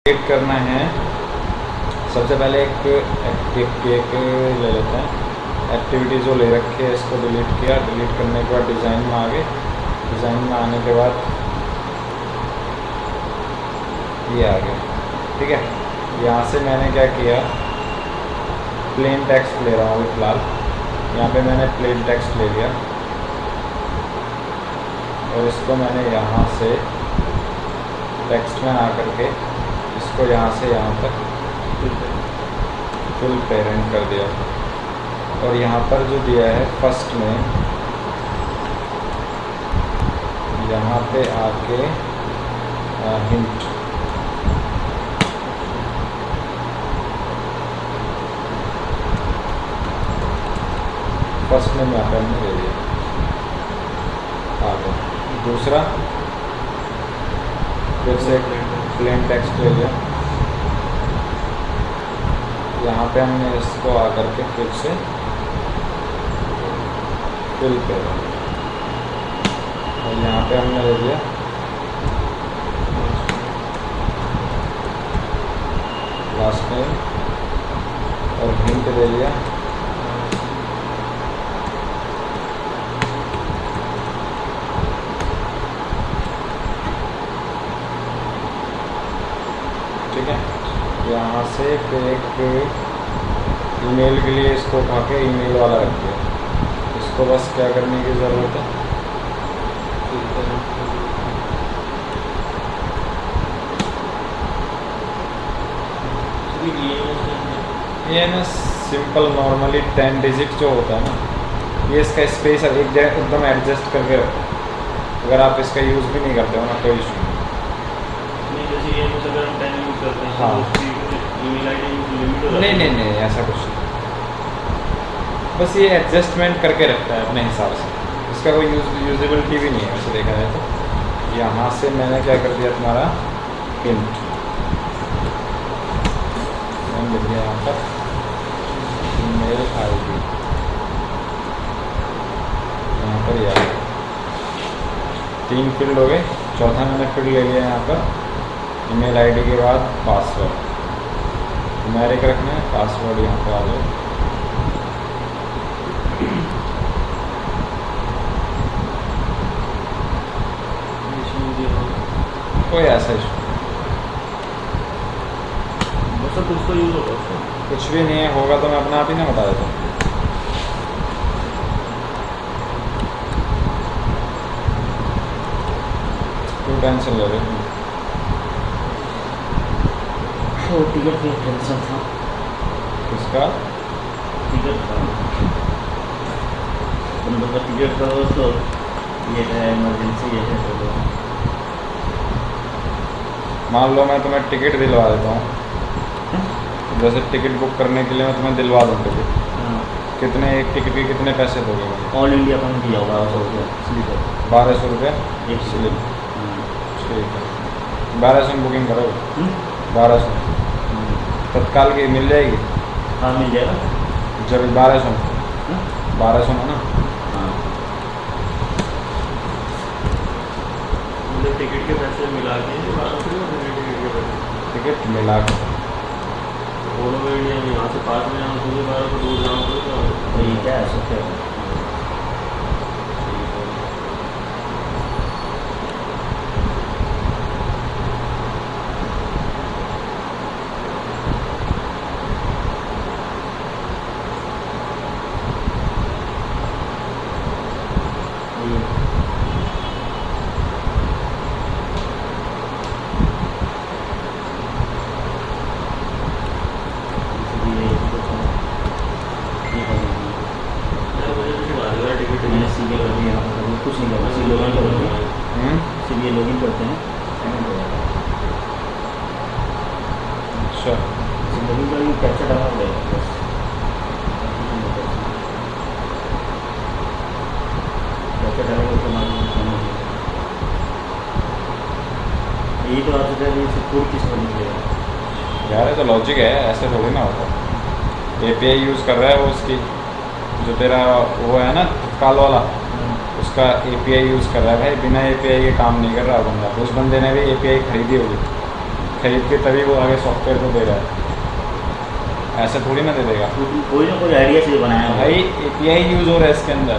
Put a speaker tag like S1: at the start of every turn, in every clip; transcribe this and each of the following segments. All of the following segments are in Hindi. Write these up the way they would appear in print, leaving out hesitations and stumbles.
S1: क्रिएट करना है। सबसे पहले एक ले लेते हैं। एक्टिविटी जो ले रखी है इसको डिलीट किया। डिलीट करने के बाद डिज़ाइन में आ गए। डिज़ाइन में आने के बाद ये आ गया, ठीक है। यहाँ से मैंने क्या किया, प्लेन टेक्स्ट ले रहा हूँ अभी फ़िलहाल। यहाँ पे मैंने प्लेन टेक्स्ट ले लिया और इसको मैंने यहाँ से टेक्स्ट में आ करके इसको यहाँ से यहाँ तक फुल पेरेंट कर दिया। और यहाँ पर जो दिया है फर्स्ट में, यहाँ पे आके हिंट, फर्स्ट में यहाँ पे हमने ले लिया। आगे दूसरा फिर से प्लेन टेक्स्ट ले लिया। यहाँ पे हमने इसको आकर के फिर से फिल कर, और यहाँ पे हमने ले लिया लास्ट नेम और हिंट ले लिया। ठीक है, यहाँ से फिर एक ईमेल के लिए इसको उठा के ईमेल वाला रख दिया। इसको बस क्या करने की ज़रूरत है, ये ना सिंपल नॉर्मली 10 डिजिट जो होता है ना, ये इसका स्पेस एक जगह एकदम एडजस्ट करके रखो। अगर आप इसका यूज़ भी नहीं करते हो ना, कोई इशू नहीं।
S2: जैसे ये अगर हम 10 यूज़ करते हैं,
S1: हाँ,
S2: ईमेल आईडी लिमिट हो
S1: नहीं ऐसा कुछ नहीं, बस ये एडजस्टमेंट करके रखता है अपने हिसाब से। इसका कोई यूजेबिलिटी भी नहीं है वैसे देखा जाए तो। यहाँ से मैंने क्या कर दिया, तुम्हारा हिंट मैंने लिख दिया यहाँ पर ईमेल आईडी, यहाँ पर ये 3 फील्ड हो गए। चौथा मैंने फील्ड ले लिया यहाँ पर ईमेल आईडी के बाद पासवर्ड, न्यूमेरिक रखना है। पासवर्ड यहाँ पे आ जाए, कोई ऐसा इशू
S2: मतलब कुछ तो यूज़ होगा उसका,
S1: कुछ भी नहीं है। होगा तो मैं अपने आप ही ना बता देता हूँ। क्यों टेंशन ले रहे हो?
S2: टिकट का टेंशन था।
S1: किसका
S2: टिकट था, तुम लोग का टिकट का हो तो ये है इमरजेंसी, ये है तो
S1: मान लो मैं तुम्हें टिकट दिलवा देता हूँ। जैसे टिकट बुक करने के लिए मैं तुम्हें दिलवा दूँ टिकट, कितने एक टिकट के कितने पैसे दोगे मुझे?
S2: ऑल इंडिया का दिया होगा 1200 रुपये स्लीपर।
S1: 1200 रुपये
S2: एक
S1: स्लिप, ठीक है। 1200 में बुकिंग करोगे? 1200 तत्काल की मिल जाएगी?
S2: हाँ मिल जाएगा।
S1: जब 1200 में ना,
S2: हाँ मतलब टिकट के पैसे मिला के 1200 टिकट के पैसे,
S1: टिकट मिला के
S2: ऑल ओवर इंडिया में यहाँ से पास में जाना तो 1200 दूर जाना पड़ेगा। वही क्या है सब क्या है। कुछ नहीं करना, सी लॉगिन करोगे, सीधे लॉगिन करते हैं, पेमेंट हो जाएगा।
S1: अच्छा,
S2: लॉगिन करके कैप्चा डालना पड़ेगा बस। कैप्चा डालेंगे तो यही तो आपसे पहले इसे कोड किस पर निकलेगा
S1: यार ये तो लॉजिक है, ऐसे थोड़ी ना होता। API यूज़ कर रहा है वो, उसकी जो तेरा वो है ना तत्काल वाला, उसका API यूज़ कर रहा है भाई। बिना API के काम नहीं कर रहा बंदा। उस बंदे ने भी API खरीदी होगी, खरीद के तभी वो आगे सॉफ्टवेयर को दे रहा है, ऐसा थोड़ी ना दे देगा।
S2: कोई ना कोई आइडिया से बनाया होगा।
S1: भाई API यूज़ हो रहा है इसके अंदर,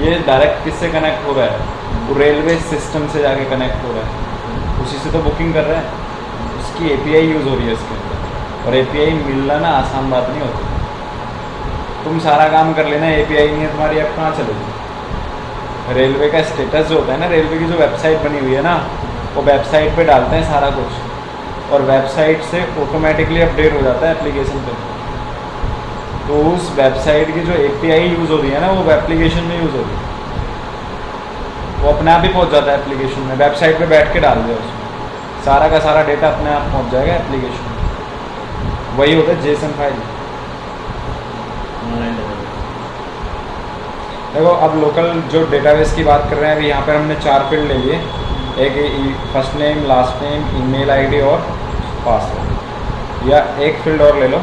S1: ये डायरेक्ट किससे कनेक्ट हो रहा है, वो रेलवे सिस्टम से जाके कनेक्ट हो रहा है, उसी से तो बुकिंग कर रहा है, उसकी API यूज़ हो रही है इसके अंदर। और API मिलना ना आसान बात नहीं होती। तुम सारा काम कर लेना, API नहीं है तुम्हारी ऐप कहाँ चलेगी। रेलवे का स्टेटस जो होता है ना, रेलवे की जो वेबसाइट बनी हुई है ना, वो वेबसाइट पे डालते हैं सारा कुछ, और वेबसाइट से ऑटोमेटिकली अपडेट हो जाता है एप्लीकेशन पे। तो उस वेबसाइट की जो API यूज़ हो रही है ना, वो एप्लीकेशन में यूज़ हो रही है, वो अपने आप ही पहुंच जाता है एप्लीकेशन में। वेबसाइट पे बैठ के डाल दिया उसमें, सारा का सारा डेटा अपने आप पहुंच जाएगा एप्लीकेशन में। वही होता है JSON फाइल।
S2: ऑनलाइन
S1: देखो अब लोकल जो डेटाबेस की बात कर रहे हैं, अभी यहाँ पर हमने 4 फील्ड ले लिए, एक first name, last name, email ID और पासवर्ड। या एक फील्ड और ले लो,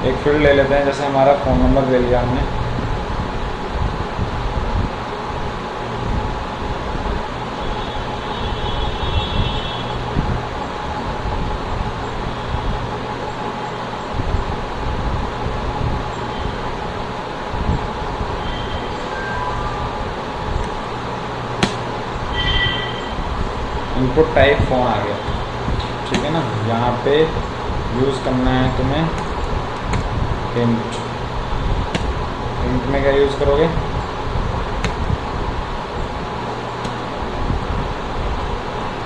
S1: एक फील्ड ले लेते हैं, जैसे हमारा फ़ोन नंबर ले लिया हमने। इनपुट टाइप फ़ोन आ गया, ठीक है ना। यहाँ पे यूज़ करना है तुम्हें हिंट। हिंट में क्या यूज़ करोगे,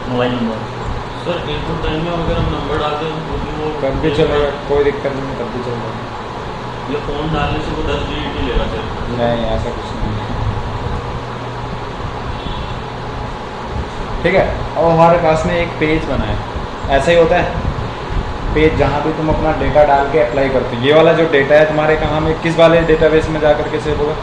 S2: mobile number. Sir input time में अगर हम नंबर डालते हैं तो भी वो
S1: कब भी चलेगा, कोई दिक्कत नहीं, कब भी चलेगा।
S2: ये फ़ोन डालने से वो 10 डिजिट ही लेगा सर?
S1: नहीं, ऐसा कुछ नहीं है, ठीक है। अब हमारे पास में एक पेज बना है, ऐसा ही होता है पेज, जहाँ भी तुम अपना डेटा डाल के अप्लाई करते हो। ये वाला जो डेटा है तुम्हारे कहाँ में, किस वाले डेटाबेस में जा करके सेव होगा,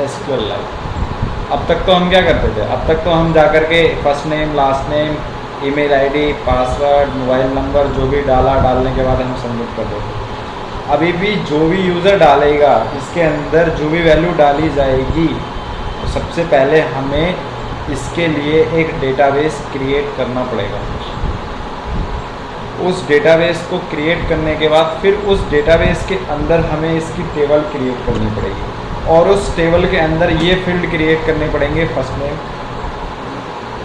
S1: SQLite। अब तक तो हम क्या करते थे, अब तक तो हम जा करके first name, last name, email ID, password, mobile number जो भी डाला, डालने के बाद हम सबमिट कर देते। अभी भी जो भी यूज़र डालेगा, इसके अंदर जो भी वैल्यू डाली जाएगी, तो सबसे पहले हमें इसके लिए एक डेटाबेस क्रिएट करना पड़ेगा। उस डेटाबेस को क्रिएट करने के बाद फिर उस डेटाबेस के अंदर हमें इसकी टेबल क्रिएट करनी पड़ेगी, और उस टेबल के अंदर ये फील्ड क्रिएट करने पड़ेंगे, first name,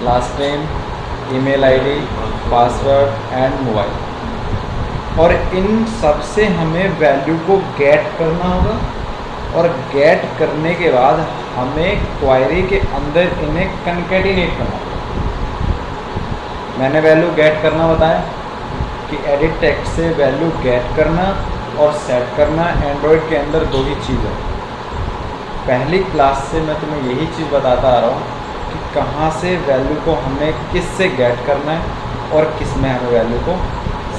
S1: last name, email ID, password and mobile. और इन सब से हमें वैल्यू को गेट करना होगा, और गेट करने के बाद हमें क्वेरी के अंदर इन्हें कंकैटिनेट करना होगा। मैंने वैल्यू गेट करना बताया कि एडिट टेक्स्ट से वैल्यू गेट करना और सेट करना एंड्रॉयड के अंदर दो ही चीज़ है। पहली क्लास से मैं तुम्हें यही चीज़ बताता आ रहा हूँ कि कहाँ से वैल्यू को हमें किस से गेट करना है और किस में हमें वैल्यू को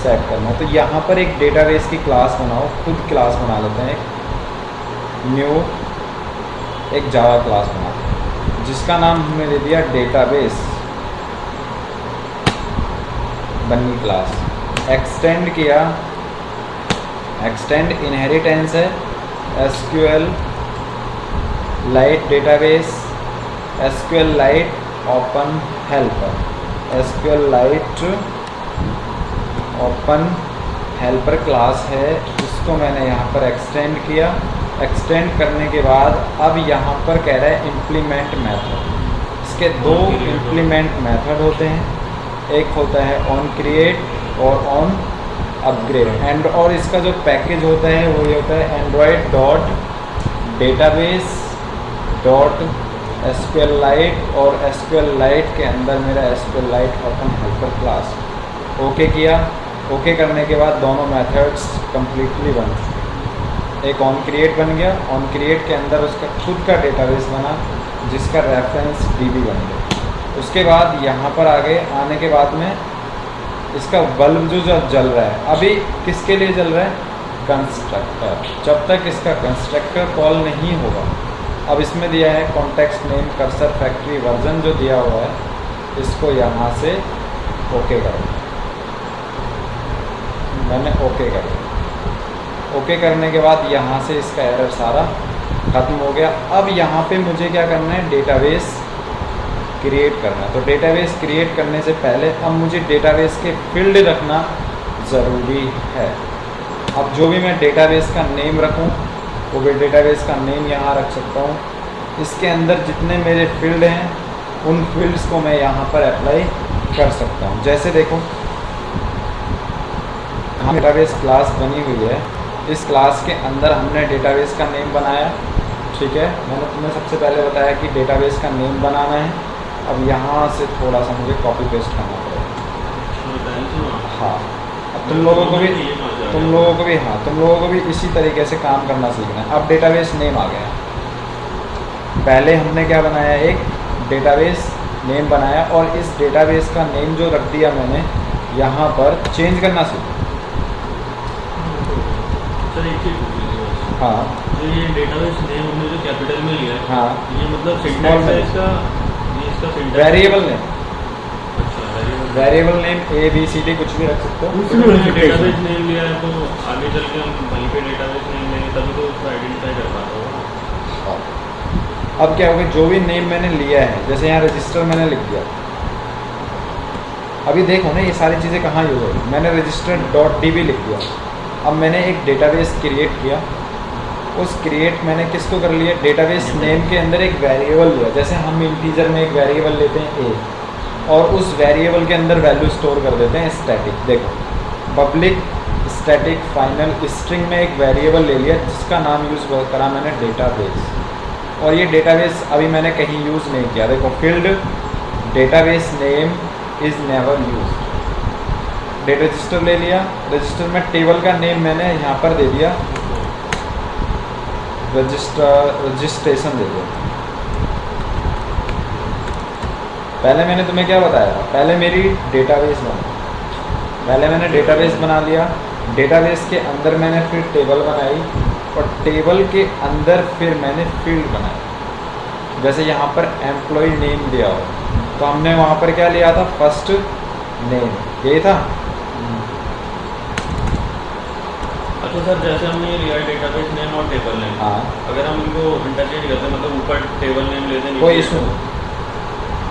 S1: सेट करना है। तो यहाँ पर एक डेटाबेस की क्लास बनाओ, खुद क्लास बना लेते हैं, न्यू एक जावा क्लास बनाते हैं, जिसका नाम हमने दे दिया डेटाबेस बनी क्लास। एक्सटेंड किया, एक्सटेंड इनहेरिटेंस है, SQL light database, SQL light open helper, SQL light open helper class है, जिसको मैंने यहाँ पर एक्सटेंड किया। एक्सटेंड करने के बाद अब यहाँ पर कह रहा है इम्प्लीमेंट मेथड। इसके दो इम्प्लीमेंट मेथड होते हैं, एक होता है ऑन क्रिएट और ऑन अपग्रेड। एंड और इसका जो पैकेज होता है वो ये होता है Android dot database dot SQLite, और SQLite के अंदर मेरा SQLite open helper class. Okay किया, ओके करने के बाद दोनों मेथड्स कम्प्लीटली बन चुके। एक ऑन क्रिएट बन गया, ऑन क्रिएट के अंदर उसका खुद का डेटाबेस बना जिसका रेफरेंस DB बन गया। उसके बाद यहाँ पर आगे आने के बाद में इसका बल्ब जो जल रहा है, अभी किसके लिए जल रहा है, कंस्ट्रक्टर। जब तक इसका कंस्ट्रक्टर कॉल नहीं होगा, अब इसमें दिया है context name cursor factory version जो दिया हुआ है, इसको यहाँ से ओके करो। मैंने ओके कर दिया। ओके करने के बाद यहाँ से इसका एरर सारा ख़त्म हो गया। अब यहाँ पे मुझे क्या करना है, डेटाबेस क्रिएट करना है। तो डेटाबेस क्रिएट करने से पहले अब मुझे डेटाबेस के फील्ड रखना ज़रूरी है। अब जो भी मैं डेटाबेस का नेम रखूं वो भी डेटाबेस का नेम यहाँ रख सकता हूँ। इसके अंदर जितने मेरे फील्ड हैं उन फील्ड्स को मैं यहाँ पर अप्लाई कर सकता हूँ। जैसे देखो डेटाबेस क्लास बनी हुई है, इस क्लास के अंदर हमने डेटाबेस का नेम बनाया, ठीक है। मैंने तुम्हें सबसे पहले बताया कि डेटाबेस का नेम बनाना है। अब यहाँ से थोड़ा सा मुझे कॉपी पेस्ट करना पड़ेगा। हाँ, अब तुम लोगों को भी इसी तरीके से काम करना सीखना है। अब डेटाबेस नेम आ गया। पहले हमने क्या बनाया, एक डेटाबेस नेम बनाया और इस डेटाबेस का नेम जो रख दिया मैंने यहाँ पर चेंज करना सीखा। हाँ,
S2: जो ये डेटाबेस नेम हमने जो कैपिटल में लिया है,
S1: हाँ,
S2: ये मतलब
S1: स्मॉल
S2: सिंटैक्स है
S1: में
S2: इसका, ये इसका सिंटैक्स
S1: वेरिएबल नेम,
S2: अच्छा
S1: वेरिएबल नेम ABCD कुछ भी रख सकते हो।
S2: तो हमने डेटाबेस नेम लिया है तो आगे चल के हम वहीं पे डेटाबेस नेम लेंगे तभी तो उसको आइडेंटिफाई कर पाता होगा।
S1: अब क्या होगा, जो भी नेम मैंने लिया है, जैसे यहाँ रजिस्टर मैंने लिख दिया। अभी देखो ना ये सारी चीज़ें कहाँ यूज हो रही। मैंने register.db लिख दिया। अब मैंने एक डेटाबेस क्रिएट किया। उस क्रिएट मैंने किसको कर लिया, डेटाबेस नेम के अंदर एक वेरिएबल लिया। जैसे हम इंटीजर में एक वेरिएबल लेते हैं a और उस वेरिएबल के अंदर वैल्यू स्टोर कर देते हैं स्टैटिक। देखो पब्लिक स्टैटिक फाइनल स्ट्रिंग में एक वेरिएबल ले लिया जिसका नाम यूज़ करा मैंने डेटाबेस, और ये डेटाबेस अभी मैंने कहीं यूज़ नहीं किया। देखो field database name is never use. Data register ले लिया, रजिस्टर में टेबल का नेम मैंने यहाँ पर दे दिया रजिस्ट्रेशन दे दिया। पहले मैंने तुम्हें क्या बताया था, पहले मेरी डेटाबेस पहले मैंने डेटाबेस बना लिया। डेटाबेस के अंदर मैंने फिर टेबल बनाई और टेबल के अंदर फिर मैंने फील्ड बनाया। जैसे यहाँ पर एम्प्लॉय नेम दिया हो तो हमने वहाँ पर क्या लिया था, फर्स्ट नेम, यही था।
S2: अच्छा सर, जैसे हमने ये लिया डेटाबेस नेम और टेबल नेम,
S1: हाँ,
S2: अगर हम इनको इंटरचेंज करते हैं, मतलब ऊपर टेबल नेम लेते हैं
S1: कोई इशू नहीं,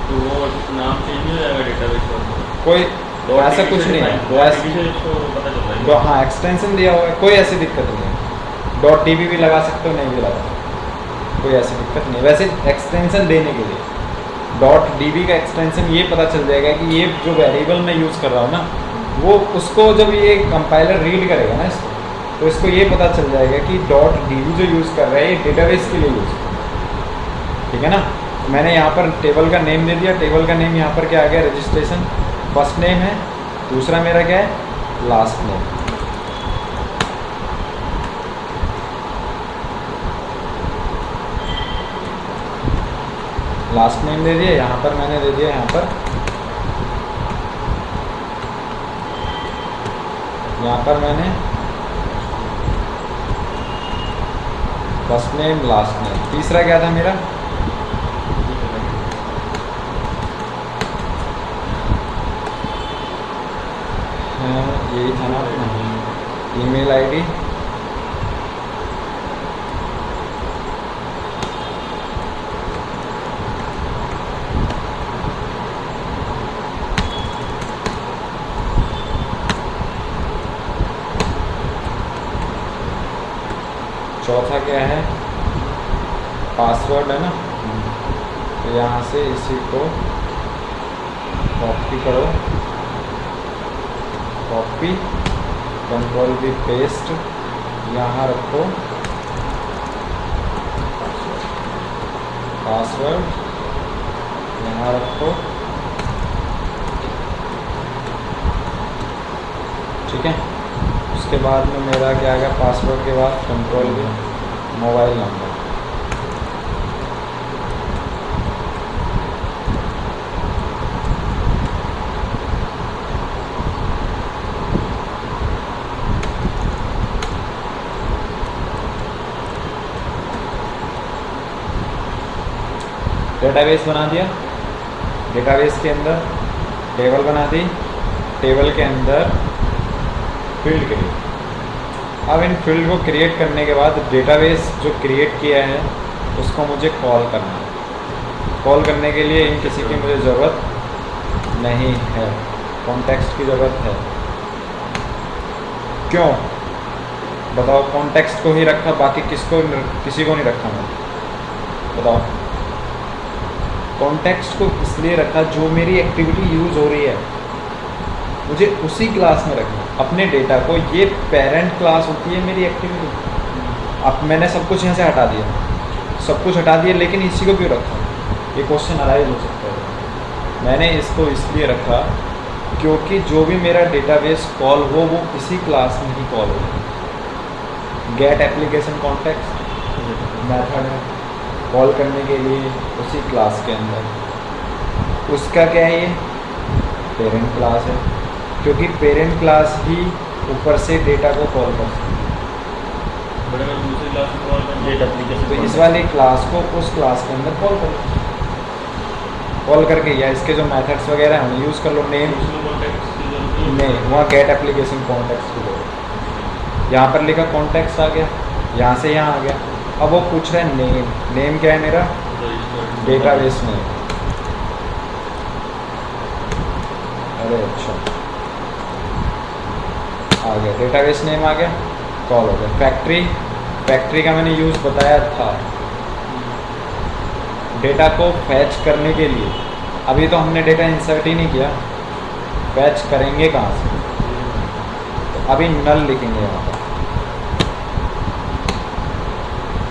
S2: तो वो नाम चेंज हो जाएगा डेटाबेस का,
S1: कोई ऐसा कुछ नहीं है।
S2: पता चल रहा है।
S1: हाँ, एक्सटेंशन दिया हुआ है, कोई ऐसी दिक्कत नहीं है। .db भी लगा सकते हो, नहीं भी लगा सकते, कोई ऐसी दिक्कत नहीं है। वैसे एक्सटेंशन देने के लिए .db का एक्सटेंशन ये पता चल जाएगा कि ये जो वेरिएबल मैं यूज़ कर रहा हूँ ना, वो उसको जब ये कंपाइलर रीड करेगा ना इसको, तो इसको ये पता चल जाएगा कि .db जो यूज़ कर रहा है ये डेटाबेस के लिए यूज़ कर रहा है, ठीक है ना। तो मैंने यहाँ पर टेबल का नेम दे दिया। टेबल का नेम यहाँ पर क्या आ गया, रजिस्ट्रेशन फर्स्ट नेम है, दूसरा मेरा क्या है, लास्ट नेम। लास्ट नेम दे दिया, यहाँ पर मैंने दे दिया, यहाँ पर मैंने फर्स्ट नेम लास्ट नेम। तीसरा क्या था मेरा, यही था ना अपना ईमेल आईडी, चौथा क्या है, पासवर्ड है ना। तो यहाँ से इसी को कॉपी करो, कॉपी कंट्रोल-V पेस्ट, यहाँ रखो पासवर्ड, यहाँ रखो, ठीक है। उसके बाद में मेरा क्या आ गया, पासवर्ड के बाद कंट्रोल-V मोबाइल नंबर। डेटाबेस बना दिया, डेटाबेस के अंदर टेबल बना दी, टेबल के अंदर फील्ड क्रिएट। अब इन फील्ड को क्रिएट करने के बाद डेटाबेस जो क्रिएट किया है उसको मुझे कॉल करना है। कॉल करने के लिए इन किसी की मुझे ज़रूरत नहीं है, कॉन्टेक्स्ट की ज़रूरत है। क्यों बताओ? कॉन्टेक्स्ट को ही रखा, बाकी किसी को नहीं रखा मैंने, बताओ? कॉन्टेक्स्ट को इसलिए रखा जो मेरी एक्टिविटी यूज़ हो रही है मुझे उसी क्लास में रखना, अपने डेटा को। ये पेरेंट क्लास होती है मेरी एक्टिविटी। अब मैंने सब कुछ यहाँ से हटा दिया, सब कुछ हटा दिया, लेकिन इसी को क्यों रखा? ये क्वेश्चन अराइज हो सकता है। मैंने इसको इसलिए रखा क्योंकि जो भी मेरा डेटाबेस कॉल हो वो इसी क्लास में ही कॉल हो। गेट एप्लीकेशन कॉन्टेक्स्ट मेथड है कॉल करने के लिए उसी क्लास के अंदर। उसका क्या है? ये पेरेंट क्लास है, क्योंकि पेरेंट क्लास ही ऊपर से डेटा को कॉल कर सकती है।
S2: बड़े में दूसरी क्लास में कॉल करना
S3: गेट एप्लीकेशन
S1: तो इस वाली क्लास को उस क्लास के अंदर कॉल करो, कॉल करके या इसके जो मेथड्स वगैरह हैं उन्हें यूज़ कर लो। नेम
S2: उसमें कॉन्टेक्स्ट की जरूरत नहीं
S1: नहीं, वहाँ गेट एप्लीकेशन कॉन्टेक्स्ट की जरूरत। यहाँ पर लिखा कॉन्टेक्स्ट आ गया, यहाँ से यहाँ आ गया। अब वो पूछ रहा है नेम, नेम क्या है मेरा?
S2: है।
S1: Database name. अरे अच्छा, आ गया डेटाबेस नेम, आ गया, कॉल हो गया। फैक्ट्री, फैक्ट्री का मैंने यूज़ बताया था डेटा को फैच करने के लिए। अभी तो हमने डेटा इंसर्ट ही नहीं किया, फैच करेंगे कहाँ से? तो अभी नल लिखेंगे यहाँ पर।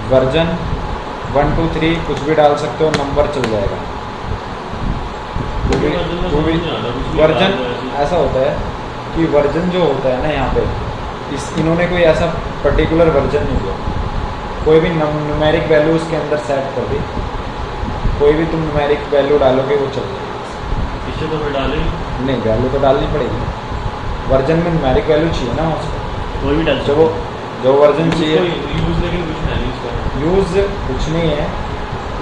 S1: वर्जन 1 2 3 कुछ भी डाल सकते हो, नंबर चल जाएगा। वर्जन ऐसा होता है कि वर्जन जो होता है ना यहाँ पे, इन्होंने कोई ऐसा पर्टिकुलर वर्जन नहीं दिया। कोई भी न्यूमेरिक वैल्यू उसके अंदर सेट कर दी, कोई भी तुम न्यूमेरिक वैल्यू डालोगे वो चल जाएगी।
S2: इससे तो फिर डालें
S1: नहीं, वैल्यू तो डालनी पड़ेगी। वर्जन में न्यूमेरिक वैल्यू चाहिए ना उसको,
S3: कोई भी डाल
S1: जो वो जो वर्जन चाहिए।
S2: यूज लेकिन कुछ है नहीं इसका।
S1: यूज़ कुछ नहीं है,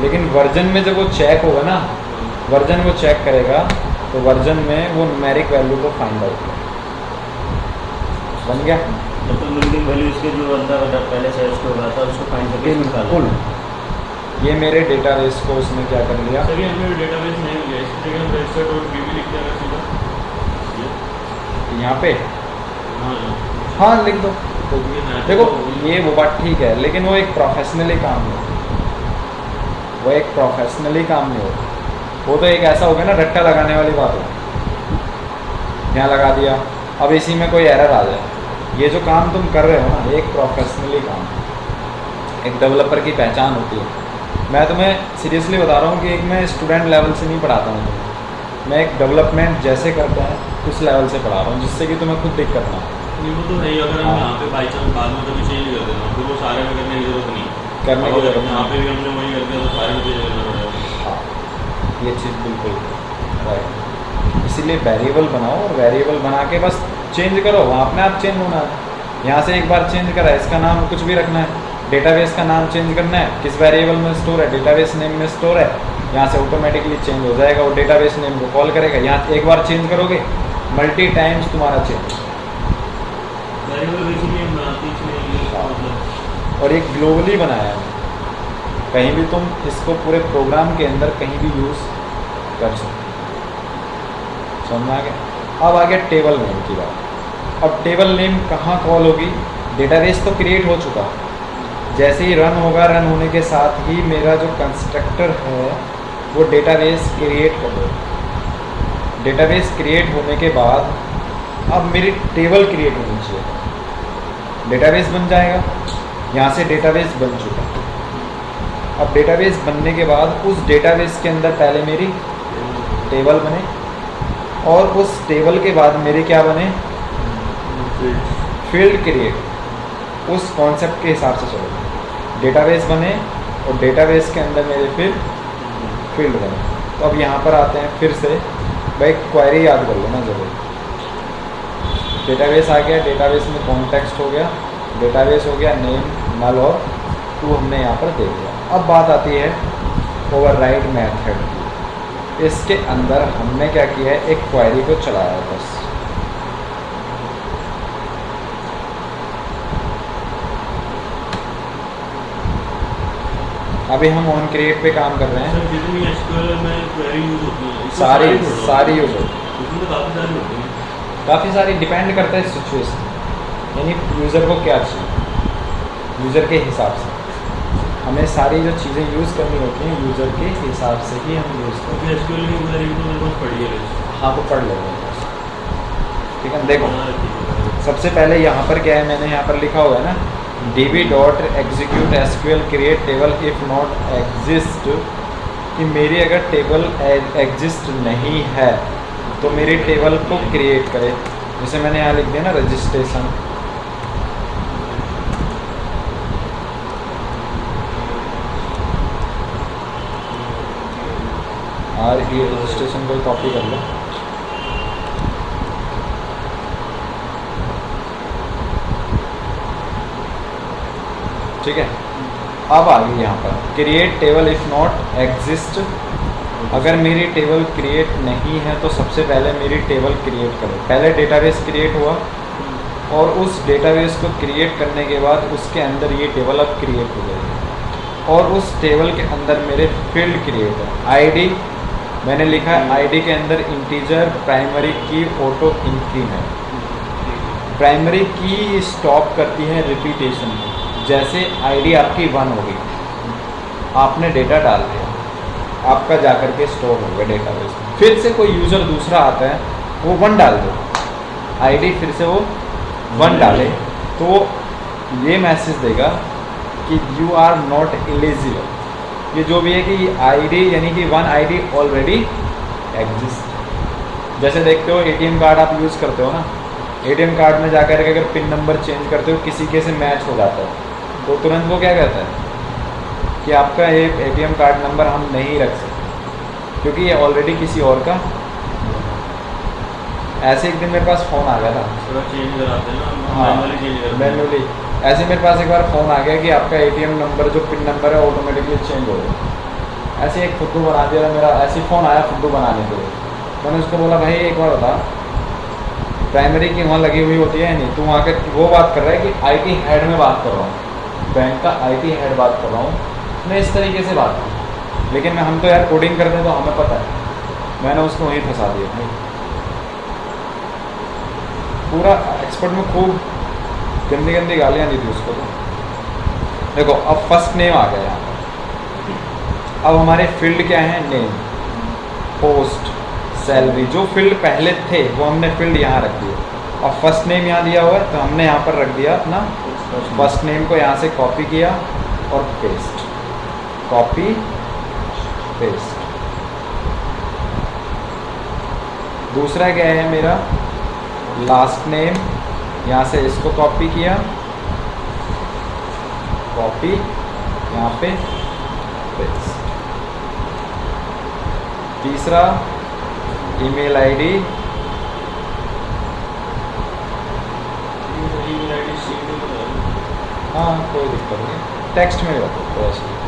S1: लेकिन वर्जन में जब वो चेक होगा ना, वर्जन वो चेक करेगा तो वर्जन में वो न्यूमेरिक वैल्यू को फाइंड आउट करेगा। बन गया?
S3: तो बिल्डिंग वैल्यू इसके जो अंदर पहले से स्टोर रहा था उसको फाइंड करके निकालना।
S1: बिल्कुल। ये मेरे डेटाबेस को उसने क्या कर लिया?
S2: सभी हमें डेटाबेस नहीं हो गया, इसकी जगह हम रजिस्टर्ड और बीबी लिख दिया सीधा
S1: यहाँ पे
S2: हाँ
S1: हाँ लिख दो। तो
S2: ये
S1: देखो ये वो बात ठीक है, लेकिन वो एक प्रोफेशनली काम नहीं, वो एक प्रोफेशनली काम नहीं होता। वो तो एक ऐसा हो गया ना, रट्टा लगाने वाली बात हो, यहाँ लगा दिया, अब इसी में कोई एरर आ जाए। ये जो काम तुम कर रहे हो ना, एक प्रोफेशनली काम, एक डेवलपर की पहचान होती है। मैं तुम्हें सीरियसली बता रहा हूँ कि एक मैं स्टूडेंट लेवल से नहीं पढ़ाता हूँ तुम्हें, मैं एक डेवलपमेंट जैसे करते हैं उस लेवल से पढ़ा रहा हूँ, जिससे कि तुम्हें खुद दिक्कत ना हो।
S2: नहीं वो तो है ही। अगर हम यहाँ पे बाई चांस बाद में कभी चेंज कर देना फिर वो सारे में करने की जरूरत नहीं
S1: करने की
S2: अब अगर
S1: जरूरत
S2: यहाँ
S1: नहीं।
S2: पे भी हमने वही कर दिया तो सारे में चेंज करना पड़ेगा।
S1: हाँ, ये चीज़ बिल्कुल राइट। इसीलिए वेरिएबल बनाओ और वेरिएबल बना के बस चेंज करो, वहाँ अपने आप चेंज होना है। यहाँ से एक बार चेंज करा, इसका नाम कुछ भी रखना है, डेटाबेस का नाम चेंज करना है, किस वेरिएबल में स्टोर है, डेटाबेस नेम में स्टोर है, यहाँ से ऑटोमेटिकली चेंज हो जाएगा। वो डेटाबेस नेम को कॉल करेगा, यहाँ एक बार चेंज करोगे मल्टी टाइम्स तुम्हारा चेंज।
S2: वेरिएबल बेसिकली हम बनाते ही इसलिए मतलब
S1: और एक ग्लोबली बनाया है, कहीं भी तुम इसको पूरे प्रोग्राम के अंदर कहीं भी यूज़ कर सकते हो। समझ में आ गया? अब आ गया टेबल नेम की बात। अब टेबल नेम कहाँ कॉल होगी? डेटाबेस तो क्रिएट हो चुका, जैसे ही रन होगा, रन होने के साथ ही मेरा जो कंस्ट्रक्टर है वो डेटाबेस क्रिएट कर देगा। डेटाबेस क्रिएट होने के बाद अब मेरी टेबल क्रिएट होनी चाहिए, डेटाबेस बन जाएगा। यहाँ से डेटाबेस बन चुका। अब डेटाबेस बनने के बाद उस डेटाबेस के अंदर पहले मेरी टेबल बने, और उस टेबल के बाद मेरे क्या बने? Field create. उस कॉन्सेप्ट के हिसाब से चलो, डेटाबेस बने और डेटाबेस के अंदर मेरे फील्ड बने। तो अब यहाँ पर आते हैं फिर से, भाई क्वेरी याद कर लो ना जरूर। डेटाबेस आ गया, डेटाबेस में कॉन्टेक्स्ट हो गया, डेटाबेस हो गया, नेम, नल और टू हमने यहाँ पर दे दिया। अब बात आती है ओवरराइड मेथड की। इसके अंदर हमने क्या किया है, एक क्वेरी को चलाया बस। अभी हम ऑन क्रिएट पे काम कर रहे हैं।
S2: सर जितनी एसक्यूएल में क्वेरी यूज होती है इसमें
S1: सारी
S2: छोड़ दो।
S1: सारी यूज होती है।
S2: उसमें तो काफ़ी सारी होती है।
S1: काफ़ी सारी डिपेंड करता है सिचुएशन, यानी यूज़र को क्या चाहिए, यूज़र के हिसाब से हमें सारी जो चीज़ें यूज़ करनी होती हैं यूज़र के हिसाब से ही हम यूज़ करते
S2: क्योंकि एसक्यूएल की क्वेरी तो मेरे पास पड़ी है
S1: हैं। हाँ तो पढ़ लेंगे, ठीक है। देखो
S2: बना रखी है।
S1: सबसे पहले यहाँ पर क्या है, मैंने यहाँ पर लिखा हुआ है ना db.execute SQL create table if not exist, कि मेरी अगर टेबल एग्जिस्ट नहीं है तो मेरी टेबल को क्रिएट करे। जैसे मैंने यहाँ लिख दिया ना रजिस्ट्रेशन, और ये रजिस्ट्रेशन को कॉपी कर लो। ठीक है, अब आ गई यहाँ पर create table if not exist. अगर मेरी टेबल क्रिएट नहीं है तो सबसे पहले मेरी टेबल क्रिएट करो। पहले डेटाबेस क्रिएट हुआ और उस डेटाबेस को क्रिएट करने के बाद उसके अंदर ये टेबल अब क्रिएट हो जाएगी और उस टेबल के अंदर मेरे फील्ड क्रिएट है। आईडी मैंने लिखा है, आईडी के अंदर इंटीजर, प्राइमरी की, ऑटो इंक्रीमेंट। प्राइमरी की स्टॉप करती है रिपीटेशन में। जैसे आईडी आपकी 1 होगी, आपने डेटा डाल दिया, आपका जाकर के स्टोर हो गया डेटाबेस में। फिर से कोई यूज़र दूसरा आता है, वो 1 डाल दो, आईडी फिर से वो 1 डाले तो वो ये मैसेज देगा कि यू आर नॉट एलिजिबल। ये जो भी है कि आईडी यानी कि 1 आईडी ऑलरेडी एग्जिस्ट। जैसे देखते हो एटीएम कार्ड आप यूज़ करते हो ना, एटीएम कार्ड में जाकर के अगर पिन नंबर चेंज करते हो किसी के से मैच हो जाता है तो तुरंत वो क्या कहता है कि आपका ये एटीएम कार्ड नंबर हम नहीं रख सकते क्योंकि ये ऑलरेडी किसी और का। ऐसे एक दिन मेरे पास फ़ोन आ गया था,
S2: थोड़ा चेंज कराते हैं ना,
S1: हाँ
S2: मैनुअली चेंज करते हैं।
S1: मैनुअली। ऐसे मेरे पास एक बार फ़ोन आ गया कि आपका एटीएम नंबर जो पिन नंबर है ऑटोमेटिकली चेंज हो गया। ऐसे एक फुद्दू बना दिया मेरा, ऐसे फ़ोन आया फुद्दू बनाने के लिए। मैंने उसको बोला भाई एक बार बता, प्राइमरी की वहाँ लगी हुई होती है नहीं, तू वहाँ के वो बात कर रहा है कि आईटी हेड में बात कर रहा हूँ, बैंक का आईटी हेड बात कर रहा हूँ, मैं इस तरीके से बात करूँ। लेकिन हम तो यार कोडिंग करते हैं तो हमें पता है। मैंने उसको वहीं फंसा दिया भाई, पूरा एक्सपर्ट में खूब गंदी गंदी गालियाँ दी थी उसको। तो देखो अब फर्स्ट नेम आ गया यहाँ पर। अब हमारे फील्ड क्या है, नेम, पोस्ट, सैलरी। जो फील्ड पहले थे वो हमने फील्ड यहाँ रख दिए। अब फर्स्ट नेम यहाँ दिया हुआ है तो हमने यहाँ पर रख दिया अपना फर्स्ट नेम को, यहाँ से कॉपी किया और पेस्ट, कॉपी पेस्ट। दूसरा क्या है मेरा, लास्ट नेम, यहाँ से इसको कॉपी किया, कॉपी, यहाँ पे पेस्ट। तीसरा email ID,
S2: email ID seat में बता दो।
S1: हाँ कोई दिक्कत नहीं, टेक्स्ट में रखो तो ऐसे।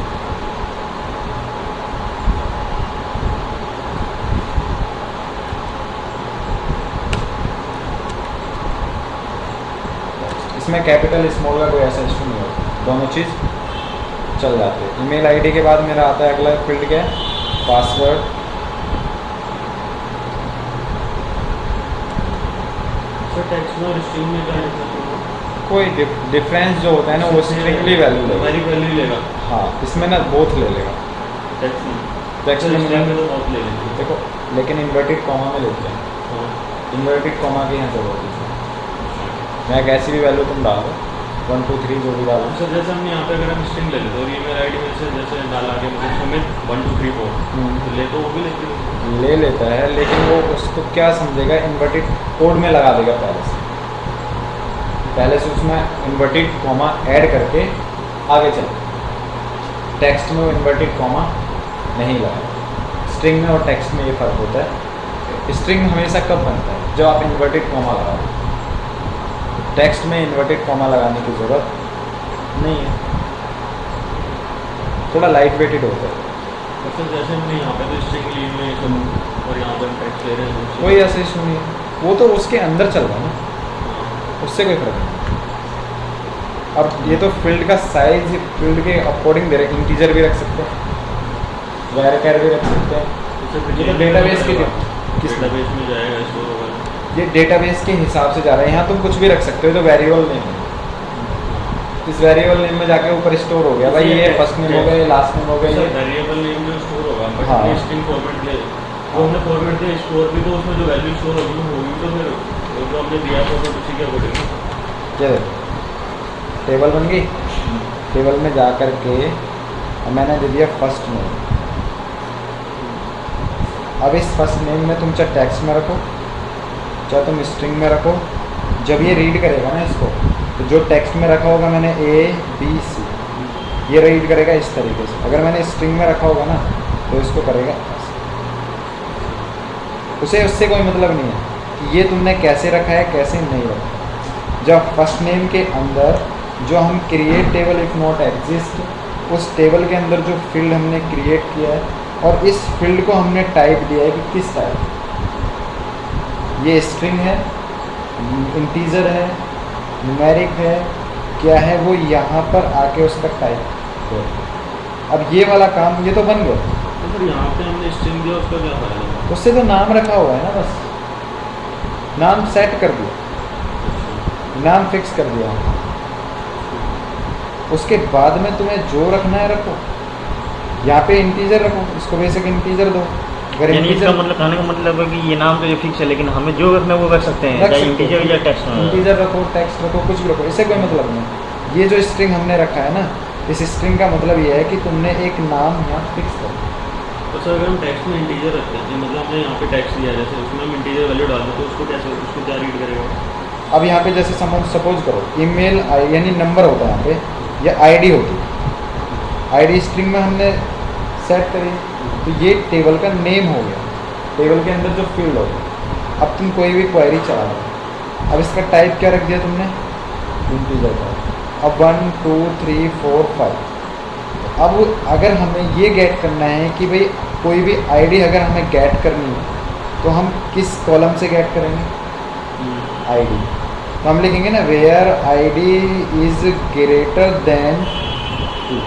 S1: इसमें कैपिटल स्मॉल का कोई ऐसा इशू नहीं होता, दोनों चीज़ चल जाते हैं। ईमेल आईडी के बाद मेरा आता है अगला फील्ड क्या है, पासवर्ड।
S2: सर टेक्स्ट में और स्ट्रिंग में क्या डिफरेंस होगा?
S1: कोई डिफरेंस जो होता है ना वो स्ट्रिक्टली वैल्यू लेगा।
S2: हमारी वैल्यू लेगा
S1: हाँ इसमें ना बोथ ले लेगा।
S2: टेक्स्ट में।
S1: टेक्स्ट में
S2: स्ट्रिंग में तो बहुत ले लेंगे।
S1: देखो लेकिन इन्वर्टेड कॉमा में लेते हैं,
S2: हाँ।
S1: इन्वर्टेड कॉमा की यहाँ जरूरत है। मैं एक ऐसी भी वैल्यू तुम डालो 1 2 3 जो भी डालो।
S2: सर जैसे हमने यहाँ पे अगर हम स्ट्रिंग ले लेते और ईमेल आईडी में से जैसे डाला के मतलब सुमित 1 2 3 4 तो ले तो वो भी
S1: ले लेता है, लेकिन वो उसको क्या समझेगा, इन्वर्टेड कोड में लगा देगा पहले से उसमें इन्वर्टेड कॉमा ऐड करके आगे चले। टेक्स्ट में वो इन्वर्टेड कॉमा नहीं लगा। स्ट्रिंग में और टेक्स्ट में ये फ़र्क होता है। स्ट्रिंग हमेशा कब बनता है, जब आप इन्वर्टेड कॉमा लगाओ। टेक्स्ट में इन्वर्टेड कॉमा लगाने की ज़रूरत नहीं है, थोड़ा लाइट वेटेड होता है।
S2: सर जैसे हमने यहाँ पे तो स्ट्रिंग ली हुई है सब और यहाँ पे हम टेक्स्ट ले रहे हैं
S1: कोई ऐसा इशू नहीं है, वो तो उसके अंदर चल रहा है ना, उससे कोई फर्क नहीं। अब ये तो फील्ड का साइज फील्ड के अकॉर्डिंग दे रहे, इंटीजर भी रख सकते हैं, वैरियर भी रख सकते हैं। ये तो डेटाबेस के किस
S2: डेटाबेस में जाएगा, स्टोर होगा।
S1: ये डेटाबेस के हिसाब से जा रहा है। यहाँ तुम कुछ भी रख सकते हो, तो वेरिएबल नेम है। इस वेरिएबल नेम में जाके ऊपर स्टोर हो गया भाई, ये फर्स्ट नेम हो गया, ये लास्ट नेम हो गया, ये
S2: वेरिएबल नेम जो स्टोर होगा, बट
S1: हाँ।
S2: स्ट्रिंग फॉर्मेट में तो हमने फॉर्मेट दिया स्टोर भी, तो उसमें जो वैल्यू स्टोर होगी वो होगी, तो फिर वो जो हमने दिया फॉर्मेट उसी के अकॉर्डिंग
S1: ये टेबल बन गई। टेबल में जा कर के मैंने दे दिया फर्स्ट नेम। अब इस फर्स्ट नेम में तुम चाहे टेक्स्ट में रखो, चाहे तुम स्ट्रिंग में रखो। जब ये रीड करेगा ना इसको, तो जो टेक्स्ट में रखा होगा मैंने ABC, ये रीड करेगा इस तरीके से। अगर मैंने स्ट्रिंग में रखा होगा ना, तो इसको करेगा ऐसे। उसे उससे कोई मतलब नहीं है कि ये तुमने कैसे रखा है कैसे नहीं रखा। जब फर्स्ट नेम के अंदर जो हम create table if not exist, उस टेबल के अंदर जो फील्ड हमने क्रिएट किया है और इस फील्ड को हमने टाइप दिया है कि किस टाइप, ये स्ट्रिंग है, इंटीजर है, न्यूमेरिक है, क्या है, वो यहाँ पर आके उसका टाइप है। अब ये वाला काम ये तो बन गया।
S2: तो फिर यहाँ पे हमने स्ट्रिंग दिया, उसका क्या फायदा?
S1: उससे तो नाम रखा हुआ है ना, बस नाम सेट कर दिया, नाम फिक्स कर दिया। उसके बाद में तुम्हें जो रखना है रखो। यहाँ पे इंटीजर रखो, इसको बेसिक इंटीजर दो। अगर
S3: यानी इसका
S1: इंटीजर
S3: मतलब कहने का मतलब है कि ये नाम तो ये फिक्स है, लेकिन हमें जो रखना है वो रख सकते हैं, चाहे इंटीजर या टेक्स्ट में।
S1: इंटीजर रखो, टेक्स्ट रखो, कुछ भी रखो, इससे कोई मतलब नहीं। ये जो स्ट्रिंग हमने रखा है ना, इस स्ट्रिंग का मतलब ये है कि तुमने एक नाम यहाँ फिक्स कर दिया।
S2: तो सर अगर हम टेक्स्ट में इंटीजर रखते हैं, मतलब हमने यहाँ पे टेक्स्ट दिया, जैसे उसमें हम इंटीजर वैल्यू डाल दें, तो उसको कैसे, उसको क्या रीड करेगा?
S1: अब यहाँ पे जैसे सपोज करो ईमेल यानी नंबर होता है यहाँ पे, या आईडी होती है। आईडी स्ट्रिंग में हमने सेट करी, तो ये टेबल का नेम हो गया, टेबल के अंदर जो फील्ड हो गया। अब तुम कोई भी क्वेरी चला दो, अब इसका टाइप क्या रख दिया तुमने, इंटीजर का। अब 1 2 3 4 5। अब अगर हमें ये गेट करना है कि भाई कोई भी आईडी अगर हमें गेट करनी है, तो हम किस कॉलम से गेट करेंगे, आईडी। तो हम लिखेंगे ना where ID is greater than 2।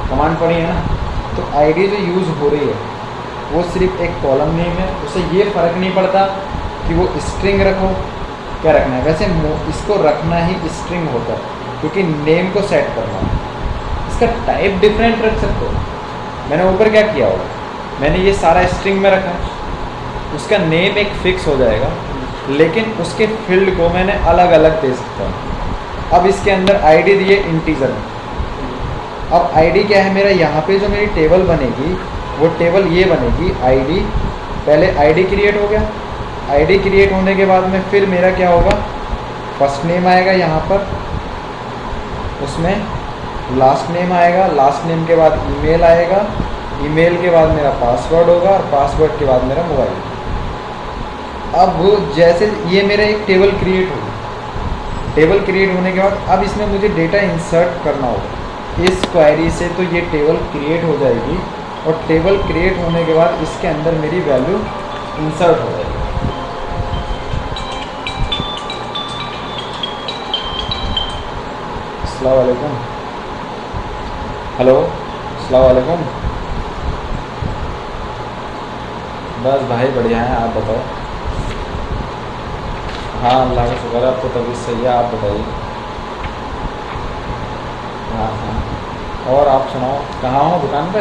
S1: Command पढ़ी है ना। तो आईडी जो यूज़ हो रही है वो सिर्फ एक कॉलम नेम है, उससे ये फ़र्क नहीं पड़ता कि वो स्ट्रिंग रखो क्या रखना है। वैसे इसको रखना ही स्ट्रिंग होता है, क्योंकि नेम को सेट करना है। इसका टाइप डिफरेंट रख सकते हो। मैंने ऊपर क्या किया होगा, मैंने ये सारा स्ट्रिंग में रखा, उसका नेम एक फिक्स हो जाएगा, लेकिन उसके फील्ड को मैंने अलग अलग दे सकता हूँ। अब इसके अंदर आईडी दिए इंटीजर में। अब आईडी क्या है मेरा, यहाँ पे जो मेरी टेबल बनेगी वो टेबल ये बनेगी आईडी। पहले आईडी क्रिएट हो गया, आईडी क्रिएट होने के बाद में फिर मेरा क्या होगा, फर्स्ट नेम आएगा यहाँ पर, उसमें लास्ट नेम आएगा, लास्ट नेम के बाद ईमेल आएगा, ईमेल के बाद मेरा पासवर्ड होगा, और पासवर्ड के बाद मेरा मोबाइल। अब जैसे ये मेरा एक टेबल क्रिएट होगी, टेबल क्रिएट होने के बाद अब इसमें मुझे डेटा इंसर्ट करना होगा इस क्वेरी से, तो ये टेबल क्रिएट हो जाएगी, और टेबल क्रिएट होने के बाद इसके अंदर मेरी वैल्यू इंसर्ट हो जाएगी। अस्सलाम वालेकुम, हेलो, अस्सलाम वालेकुम। बस भाई बढ़िया है, आप बताओ। हाँ अल्लाह का शुक्र है, आपको तबीयत सही है, आप बताइए। हाँ हाँ, और आप सुनाओ, कहाँ हो, दुकान पे?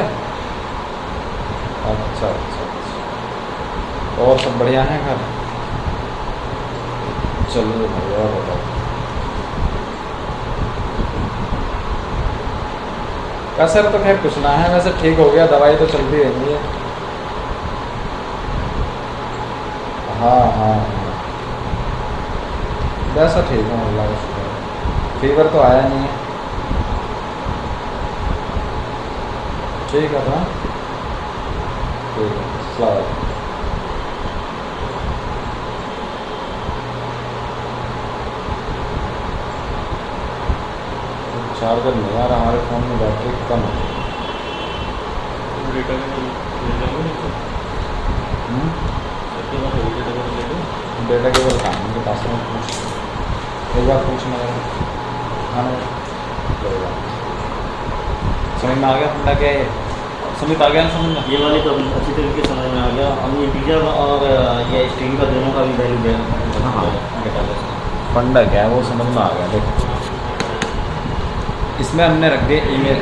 S1: अच्छा अच्छा अच्छा, और सब बढ़िया है घर? चलो भाई, और बताओ। कसर तो खैर कुछ ना है, वैसे ठीक हो गया, दवाई तो चलती रहती है। हाँ हाँ हाँ, वैसा ठीक हूँ अल्लाह का शुक्र है, फीवर तो आया नहीं है। ठीक है ना, ठीक है, अस्सलाम वालेकुम। चार्जर नहीं यार, हमारे फ़ोन में बैटरी कम है।
S2: डेटा के ले जाओगे नहीं तो सबके पास होगी डेटा के ले लो।
S1: डेटा केबल कहाँ है उनके पास में, पूछ एक बार पूछना है। हाँ ना, समझ में आ गया फंडा क्या है? समझ आ गया ना समझ में?
S3: ये वाली तो अभी अच्छी तरीके से समझ में आ गया। हम इंटीजर और ये स्ट्रिंग का दोनों का भी वैल्यू
S1: हाँ।
S3: डेटाबेस
S1: फंडा क्या है वो समझ में आ गया। देख इसमें हमने रख दिए ईमेल।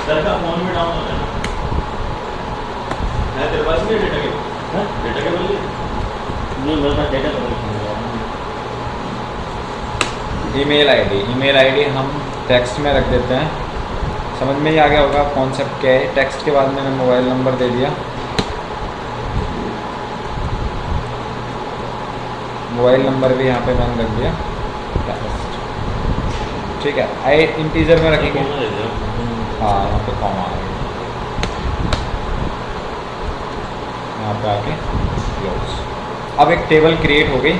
S2: सर का फोन में डाउन होता है ना, है तेरे पास नहीं डेटा केबल?
S3: हाँ?
S2: डेटा केबल नहीं?
S3: नहीं, मेरे पास डेटा कवर नहीं है।
S1: ईमेल आईडी हम टेक्स्ट में रख देते हैं। समझ में ही आ गया होगा कॉन्सेप्ट क्या है। टेक्स्ट के बाद मैंने मोबाइल नंबर दे दिया। मोबाइल नंबर भी यहाँ पे मैंने रख दिया टेक्स्ट। ठीक है, आई इंटीजर में रखेंगे।
S2: कौन दे दिया?
S1: हाँ यहाँ पे कॉमा आ गया, यहाँ पे आके क्लोज। अब एक टेबल क्रिएट हो गई।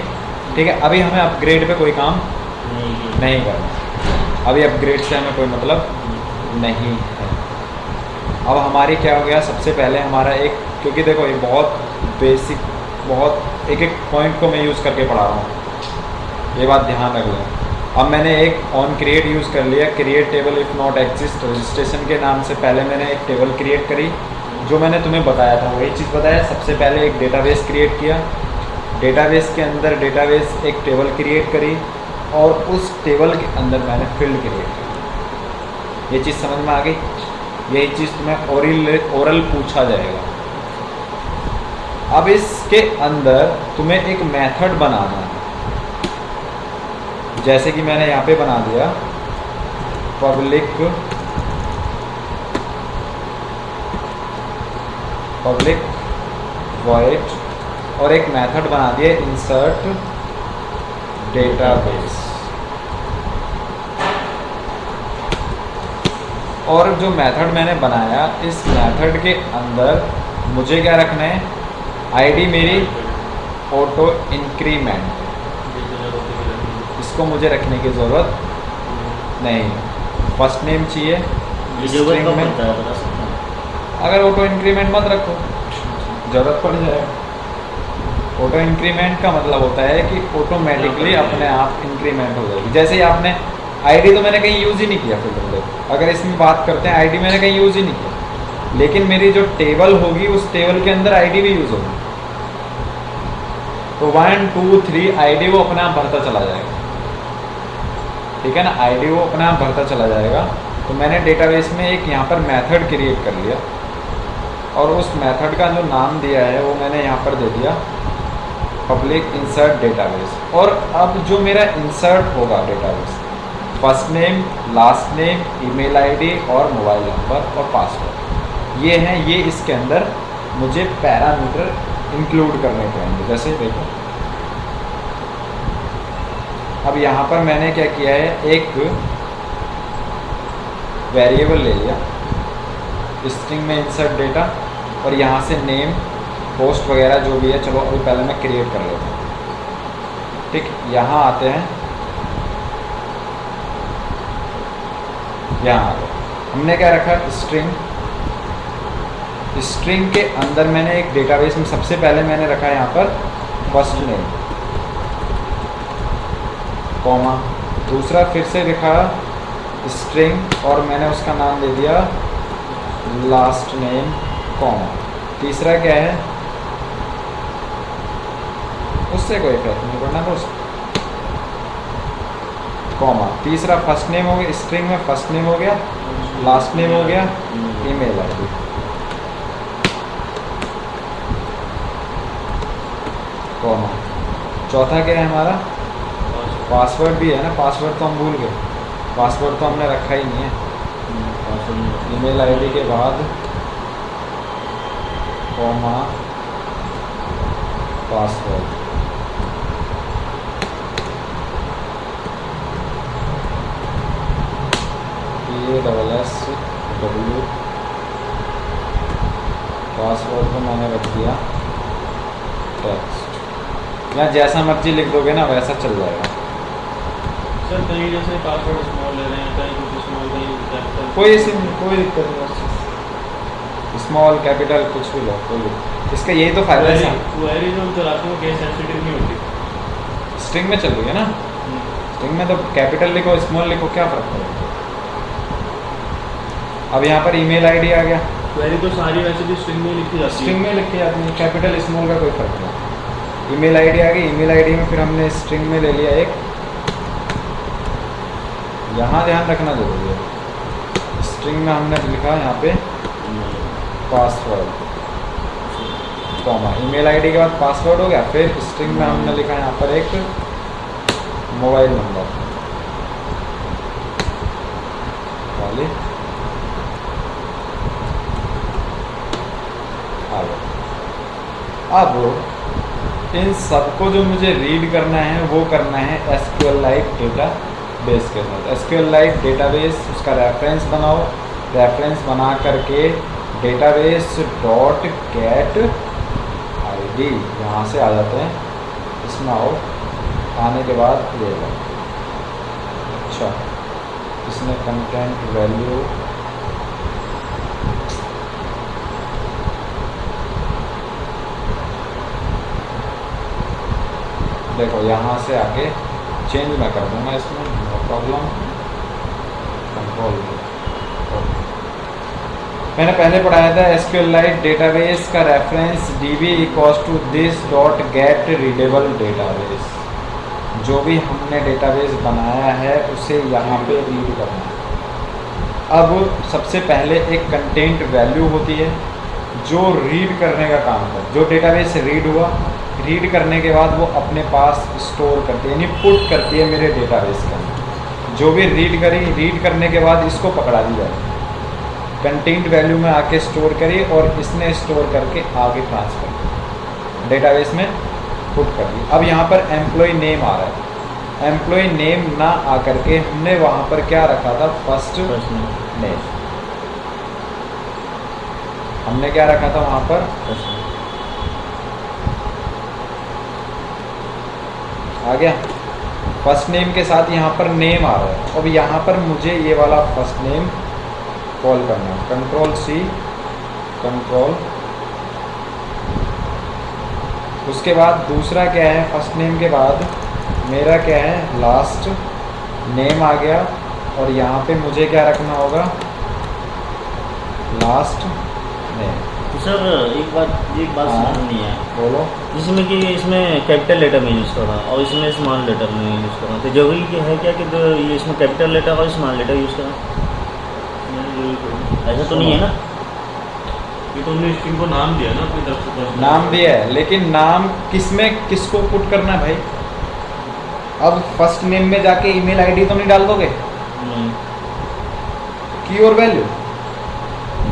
S1: ठीक है, अभी हमें अपग्रेड पे कोई काम नहीं करना। अभी अपग्रेड से हमें कोई मतलब नहीं है। अब हमारी क्या हो गया, सबसे पहले हमारा एक, क्योंकि देखो ये बहुत बेसिक, बहुत एक एक पॉइंट को मैं यूज़ करके पढ़ा रहा हूँ, ये बात ध्यान रख लें। अब मैंने एक ऑन क्रिएट यूज़ कर लिया, create table if not exist registration के नाम से पहले मैंने एक टेबल क्रिएट करी। जो मैंने तुम्हें बताया था वही चीज़ बताया। सबसे पहले एक डेटाबेस क्रिएट किया, डेटाबेस के अंदर डेटाबेस एक टेबल क्रिएट करी और उस टेबल के अंदर मैंने फील्ड क्रिएट की। ये चीज़ समझ में आ गई? यही चीज़ तुम्हें ओरल पूछा जाएगा। अब इसके अंदर तुम्हें एक मेथड बनाना है, जैसे कि मैंने यहाँ पे बना दिया पब्लिक वॉइड और एक मेथड बना दिया इंसर्ट डेटाबेस। और जो मेथड मैंने बनाया, इस मेथड के अंदर मुझे क्या रखना है, आईडी मेरी ऑटो इंक्रीमेंट, इसको मुझे रखने की ज़रूरत नहीं। फर्स्ट नेम चाहिए स्ट्रिंग में, अगर ऑटो इंक्रीमेंट मत रखो, ज़रूरत पड़ जाएगा। ऑटो इंक्रीमेंट का मतलब होता है कि ऑटोमेटिकली अपने आप इंक्रीमेंट हो जाएगी। जैसे ही आपने आईडी तो मैंने कहीं यूज़ ही नहीं किया, फिर अगर इसमें बात करते हैं आईडी मैंने कहीं यूज़ ही नहीं किया, लेकिन मेरी जो टेबल होगी उस टेबल के अंदर आईडी भी यूज़ होगी। तो 1 2 3 आईडी वो अपने आप भरता चला जाएगा। ठीक है ना, आईडी वो अपने आप भरता चला जाएगा। तो मैंने डेटाबेस में एक यहाँ पर मेथड क्रिएट कर लिया और उस मेथड का जो नाम दिया है वो मैंने यहाँ पर दे दिया पब्लिक इंसर्ट डेटाबेस। और अब जो मेरा इंसर्ट होगा database, first name, last name, email ID और मोबाइल नंबर और पासवर्ड, ये हैं। ये इसके अंदर मुझे पैरामीटर इंक्लूड करने पड़ेंगे। जैसे देखो अब यहाँ पर मैंने क्या किया है, एक वेरिएबल ले लिया स्ट्रिंग में इंसर्ट डेटा और यहाँ से नेम, पोस्ट वगैरह जो भी है, चलो अभी पहले मैं क्रिएट कर लेता हूँ। ठीक, यहाँ आते हैं, यहाँ आ गए। हमने क्या रखा, स्ट्रिंग। स्ट्रिंग के अंदर मैंने एक डेटाबेस में सबसे पहले मैंने रखा यहाँ पर फर्स्ट नेम, कॉमा, दूसरा फिर से लिखा स्ट्रिंग और मैंने उसका नाम दे दिया लास्ट नेम, कॉमा, तीसरा क्या है, उससे कोई फर्क नहीं पड़ना दोस्त, कॉमा, तीसरा फर्स्ट नेम हो गया, स्ट्रिंग में फर्स्ट नेम हो गया, लास्ट नेम हो गया, ईमेल आईडी, कॉमा, चौथा क्या है हमारा, पासवर्ड भी है ना, पासवर्ड तो हम भूल गए, पासवर्ड तो हमने रखा ही नहीं है। ईमेल आईडी के बाद कॉमा पासवर्ड, PASSW, पासवर्ड को मैंने रख दिया टेक्स्ट। या जैसा मर्जी लिख दोगे ना वैसा चल जाएगा।
S2: सर कहीं जैसे पासवर्ड स्मॉल ले रहे हैं, कहीं कुछ स्मॉल, कहीं कैपिटल,
S1: कोई दिक्कत नहीं, स्मॉल कैपिटल कुछ भी लो, कोई इसका यही तो फायदा है।
S2: क्वेरी जो हम चलाते हैं केस सेंसिटिव नहीं होती।
S1: स्ट्रिंग में चल रही है ना, स्ट्रिंग में तो कैपिटल लिखो स्मॉल लिखो क्या फ़र्क पड़ेगा। अब यहाँ पर ईमेल आईडी आ गया,
S2: क्वेरी तो सारी वैसे भी स्ट्रिंग में लिखी जाती है।
S1: स्ट्रिंग में लिखी जाती है, कैपिटल स्मॉल का कोई फर्क नहीं। ईमेल आईडी आ गई, ईमेल आईडी में फिर हमने स्ट्रिंग में ले लिया एक, यहाँ ध्यान रखना जरूरी है, स्ट्रिंग में हमने लिखा यहाँ पे पासवर्ड कॉमा, ईमेल आईडी के बाद पासवर्ड हो गया, फिर स्ट्रिंग में हमने लिखा यहाँ पर एक मोबाइल नंबर वाले अब इन सबको जो मुझे रीड करना है वो करना है SQLite डेटाबेस के साथ। SQLite डेटाबेस उसका रेफरेंस बनाओ, रेफरेंस बना करके डेटाबेस डॉट गेट ID यहाँ से आ जाते हैं, इसमें आओ, आने के बाद ये लो, अच्छा इसमें कंटेंट वैल्यू देखो यहाँ से आके चेंज मैं कर दूँगा इसमें, नो प्रॉब्लम, कंट्रोल। मैंने पहले पढ़ाया था SQLite डेटाबेस का reference DB equals to this dot get readable database. जो भी हमने डेटाबेस बनाया है उसे यहाँ पे रीड करना है। अब सबसे पहले एक कंटेंट वैल्यू होती है जो रीड करने का काम कर, जो डेटाबेस से रीड हुआ, रीड करने के बाद वो अपने पास स्टोर करती है, यानी पुट करती है मेरे डेटाबेस के अंदर। जो भी रीड करी, रीड करने के बाद इसको पकड़ा दी जाए, कंटेंट वैल्यू में आके स्टोर करी और इसने स्टोर करके आगे ट्रांसफर किया, डेटाबेस में पुट कर दी। अब यहाँ पर एम्प्लॉय नेम आ रहा है, एम्प्लॉय नेम ना आकर के हमने वहाँ पर क्या रखा था, फर्स्ट नेम। हमने क्या रखा था वहाँ पर, आ गया, फर्स्ट नेम के साथ यहाँ पर नेम आ रहा है। अब यहाँ पर मुझे ये वाला फर्स्ट नेम कॉल करना है, कंट्रोल C, कंट्रोल, उसके बाद दूसरा क्या है, फर्स्ट नेम के बाद मेरा क्या है, लास्ट नेम आ गया, और यहाँ पे मुझे क्या रखना होगा, लास्ट नेम।
S3: तो सर एक बात
S1: हाँ।
S3: समझ नहीं है,
S1: बोलो।
S3: जिसमें कि इसमें कैपिटल लेटर में यूज़ कर रहा और इसमें स्मॉल लेटर में यूज़ कर रहा, तो जरूरी क्या है क्या कि ये इसमें कैपिटल लेटर और स्मॉल लेटर यूज़ करा? ऐसा तो नहीं है ना?
S2: ये तो हमने स्ट्रिंग को नाम दिया ना अपनी तरफ से,
S1: नाम दिया है, लेकिन नाम किसमें किसको पुट करना है भाई। अब फर्स्ट नेम में जाके ईमेल आईडी तो नहीं डाल दोगे,
S3: नहीं।
S1: की और वैल्यू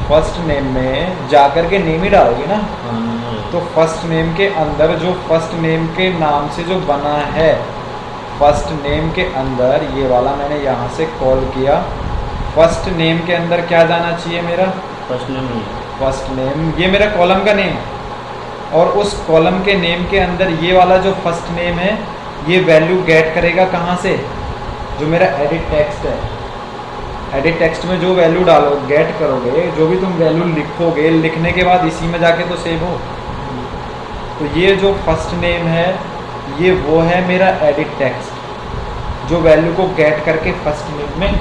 S1: फर्स्ट नेम में जाकर के नेम ही डालोगे ना।
S3: हाँ, नहीं।
S1: तो फर्स्ट नेम के अंदर जो फर्स्ट नेम के नाम से जो बना है, फर्स्ट नेम के अंदर ये वाला मैंने यहाँ से कॉल किया, फर्स्ट नेम के अंदर क्या जाना चाहिए मेरा,
S3: फर्स्ट नेम नहीं है।
S1: फर्स्ट नेम, ये मेरा कॉलम का नेम है, और उस कॉलम के नेम के अंदर ये वाला जो फर्स्ट नेम है ये वैल्यू गेट करेगा कहाँ से, जो मेरा एडिट टेक्स्ट है। एडिट टेक्स्ट में जो वैल्यू डालो गेट करोगे, जो भी तुम वैल्यू लिखोगे, लिखने के बाद इसी में जाके तो सेव हो। तो ये जो फर्स्ट नेम है ये वो है मेरा एडिट टेक्स्ट, जो वैल्यू को गेट करके फर्स्ट नेम में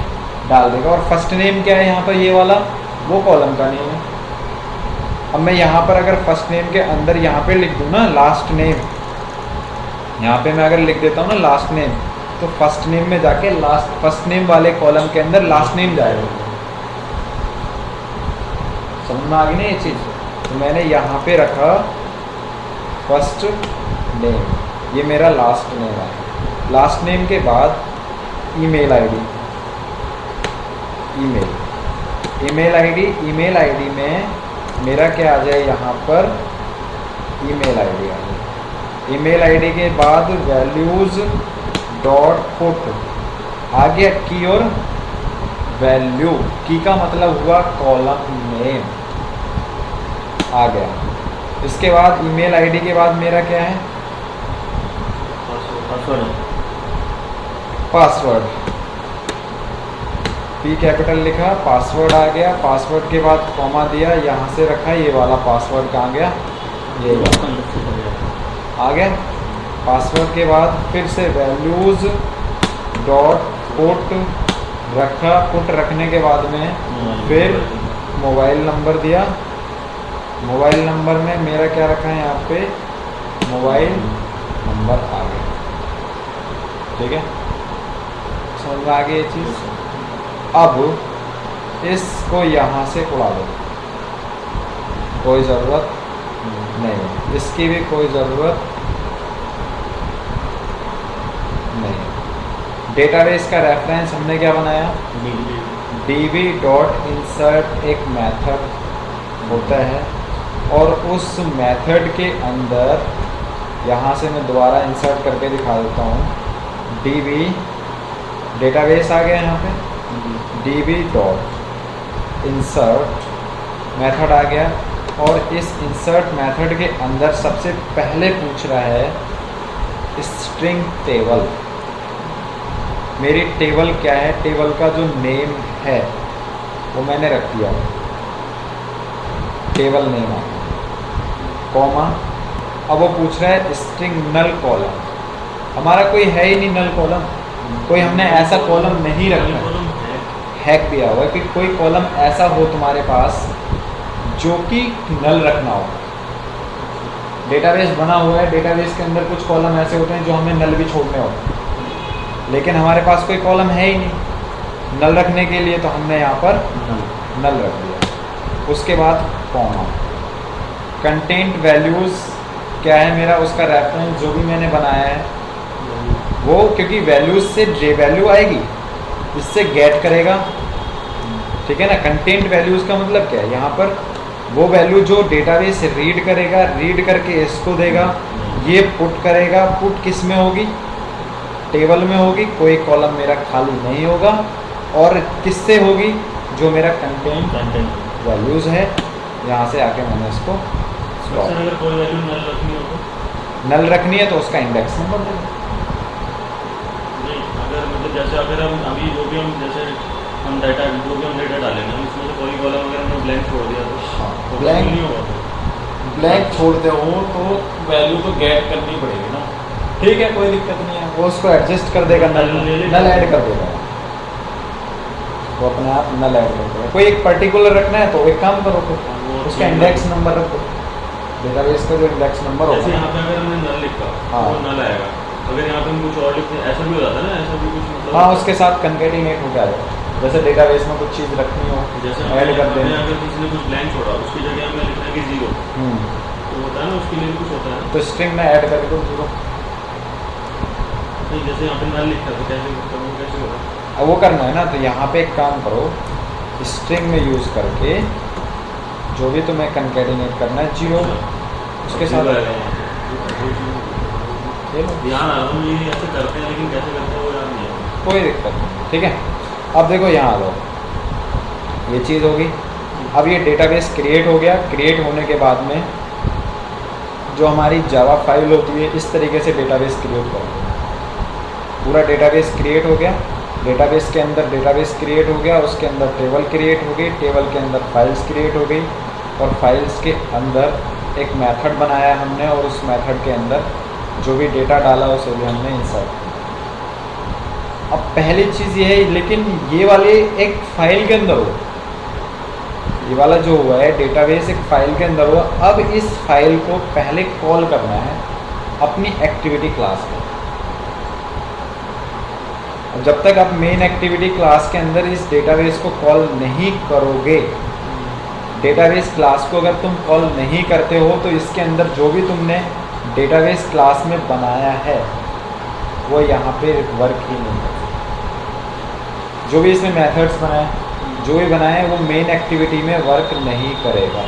S1: डाल देगा। और फर्स्ट नेम क्या है यहाँ पर, ये वाला वो कॉलम का नेम है। अब मैं यहाँ पर अगर फर्स्ट नेम के अंदर यहाँ पे लिख दूँ ना लास्ट नेम, यहाँ पे मैं अगर लिख देता हूँ ना लास्ट नेम, तो फर्स्ट नेम में जाके लास्ट फर्स्ट नेम वाले कॉलम के अंदर लास्ट नेम जाएगा। समझ में आ गई ना ये चीज़। तो मैंने यहाँ पे रखा फर्स्ट नेम, ये मेरा लास्ट नेम है। लास्ट नेम के बाद ईमेल आईडी, ईमेल आईडी में मेरा क्या आ जाए यहाँ पर, ईमेल आईडी आ जाए। ईमेल आईडी के बाद वैल्यूज़ डॉट पुट आ गया, की और वैल्यू, की का मतलब हुआ कॉलम नेम आ गया। इसके बाद ईमेल आईडी के बाद मेरा क्या है, पासवर्ड, पी कैपिटल लिखा, पासवर्ड आ गया। पासवर्ड के बाद कॉमा दिया, यहाँ से रखा, ये वाला पासवर्ड कहाँ गया, ये आ गया। पासवर्ड के बाद फिर से वैल्यूज़ डॉट पुट रखा, पुट रखने के बाद में फिर मोबाइल नंबर दिया। मोबाइल नंबर में मेरा क्या रखा है यहाँ पे, मोबाइल नंबर आ गया। ठीक है, समझ में आ गई ये चीज़। अब इसको यहाँ से उड़ा दो, कोई ज़रूरत नहीं है, इसकी भी कोई ज़रूरत नहीं। डेटाबेस का रेफरेंस हमने क्या बनाया, db डॉट इंसर्ट एक मेथड होता है और उस मेथड के अंदर यहाँ से मैं दोबारा इंसर्ट करके दिखा देता हूँ। db डेटाबेस आ गया यहाँ पे, db डॉट इंसर्ट मेथड आ गया और इस इंसर्ट मेथड के अंदर सबसे पहले पूछ रहा है स्ट्रिंग टेबल। मेरी टेबल क्या है, टेबल का जो नेम है वो मैंने रख दिया, टेबल नेम आ कॉमा। अब वो पूछ रहा है स्ट्रिंग नल कॉलम। हमारा कोई है ही नहीं नल कॉलम, कोई हमने ऐसा कॉलम नहीं रखा है, हैक दिया हुआ है कि कोई कॉलम ऐसा हो तुम्हारे पास जो कि नल रखना हो। डेटाबेस बना हुआ है, डेटाबेस के अंदर कुछ कॉलम ऐसे होते हैं जो हमें नल भी छोड़ने होते हैं, लेकिन हमारे पास कोई कॉलम है ही नहीं नल रखने के लिए, तो हमने यहाँ पर नल रख दिया। उसके बाद कॉमा। कंटेंट वैल्यूज़ क्या है मेरा, उसका रेफरेंस जो भी मैंने बनाया है वो, क्योंकि वैल्यूज़ से जे वैल्यू आएगी, इससे गेट करेगा। ठीक है ना, कंटेंट वैल्यूज़ का मतलब क्या है, यहाँ पर वो वैल्यू जो डेटाबेस रीड करेगा, रीड करके इसको देगा, ये पुट करेगा। पुट किस में होगी, टेबल में होगी, कोई कॉलम मेरा खाली नहीं होगा। और किससे होगी, जो मेरा कंटेंट वैल्यूज़ है, यहाँ से आके मैंने इसको
S2: अगर कोई वैल्यू नल रखनी हो तो
S1: नल रखनी है तो उसका इंडेक्स नंबर देगा।
S2: नहीं, अगर मतलब जैसे अगर हम अभी जो भी हम जैसे हम डाटा जो भी हम डेटा डालेंगे, हम इसमें से कोई कॉलम अगर हमने ब्लैंक छोड़ दिया तो
S1: ब्लैंक
S2: नहीं होगा।
S1: ब्लैंक छोड़ते हो तो वैल्यू तो गेट करनी पड़ेगी ना। ठीक है, कोई दिक्कत नहीं है, वो उसको एडजस्ट कर देगा, नल ऐड कर देगा, वो अपने आप नल ऐड कर देगा। कोई एक पर्टिकुलर रखना है तो एक काम करो, तो उसका इंडेक्स नंबर रखो, डेटाबेस का जो इंडेक्स नंबर होगा।
S2: जैसे यहाँ पे अगर हमने नल लिखा
S1: हाँ।
S2: तो नल आएगा। अगर यहाँ पे हम कुछ और लिखते हैं ऐसा भी हो जाता है ना, ऐसा भी कुछ मतलब
S1: हाँ, उसके साथ कंकेटिनेट हो जाएगा। जैसे डेटाबेस में कुछ चीज़ रखनी हो,
S2: जैसे
S1: ऐड कर
S2: हमने
S1: दें।
S2: अगर किसी ने कुछ ब्लैंक छोड़ा उसकी जगह हमें लिखना है कि 0 तो होता है ना, उसके लिए भी कुछ होता है।
S1: तो स्ट्रिंग में ऐड करके दो 0।
S2: नहीं, जैसे यहाँ पे नल लिखा तो कैसे होगा?
S1: अब वो करना है ना, तो यहाँ पे एक काम करो, स्ट्रिंग में यूज़ करके जो भी तुम्हें कंकेटिनेट करना है 0 उसके साथ
S2: ध्यान आ रहा हूँ, ये ऐसे करते हैं लेकिन कैसे करते हैं वो याद नहीं है।
S1: कोई दिक्कत नहीं। ठीक है, अब देखो यहाँ आ जाओ, ये चीज़ होगी। अब ये डेटाबेस क्रिएट हो गया। क्रिएट होने के बाद में जो हमारी जावा फाइल होती है, इस तरीके से डेटाबेस क्रिएट करो। पूरा डेटाबेस क्रिएट हो गया। डेटाबेस के अंदर डेटाबेस क्रिएट हो गया, उसके अंदर टेबल क्रिएट हो गई, टेबल के अंदर फाइल्स क्रिएट हो गई और फाइल्स के अंदर एक मेथड बनाया हमने और उस मेथड के अंदर जो भी डेटा डाला उसे भी हमने इंसर्ट किया। अब पहली चीज़ ये है, लेकिन ये वाले एक फाइल के अंदर हो, ये वाला जो हुआ है डेटाबेस एक फाइल के अंदर हुआ। अब इस फाइल को पहले कॉल करना है अपनी एक्टिविटी क्लास में। अब जब तक आप मेन एक्टिविटी क्लास के अंदर इस डेटाबेस को कॉल नहीं करोगे, डेटाबेस क्लास को अगर तुम कॉल नहीं करते हो तो इसके अंदर जो भी तुमने डेटाबेस क्लास में बनाया है वो यहाँ पे वर्क ही नहीं करेगा। जो भी इसमें मेथड्स बनाए, जो भी बनाए वो मेन एक्टिविटी में वर्क नहीं करेगा।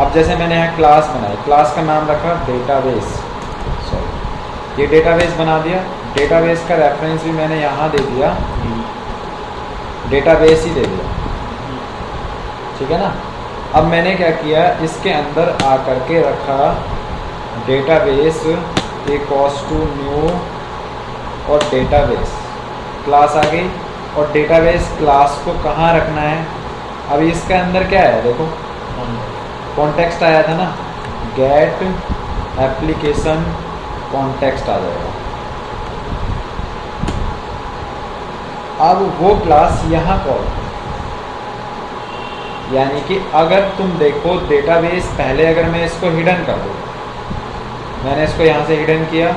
S1: अब जैसे मैंने यहाँ क्लास बनाई, क्लास का नाम रखा डेटाबेस, सॉरी ये डेटाबेस बना दिया। डेटाबेस का रेफरेंस भी मैंने यहाँ दे दिया, डेटाबेस ही दे दिया। ठीक है ना। अब मैंने क्या किया, इसके अंदर आकर के रखा डेटाबेस इक्वल्स टू न्यू और डेटाबेस क्लास आ गई। और डेटाबेस क्लास को कहाँ रखना है, अभी इसके अंदर क्या है देखो, कॉन्टेक्स्ट आया था ना, गेट एप्लीकेशन कॉन्टेक्स्ट आ जाएगा। अब वो क्लास यहाँ कॉल, यानी कि अगर तुम देखो डेटाबेस, पहले अगर मैं इसको हिडन कर दूँ, मैंने इसको यहाँ से हिडन किया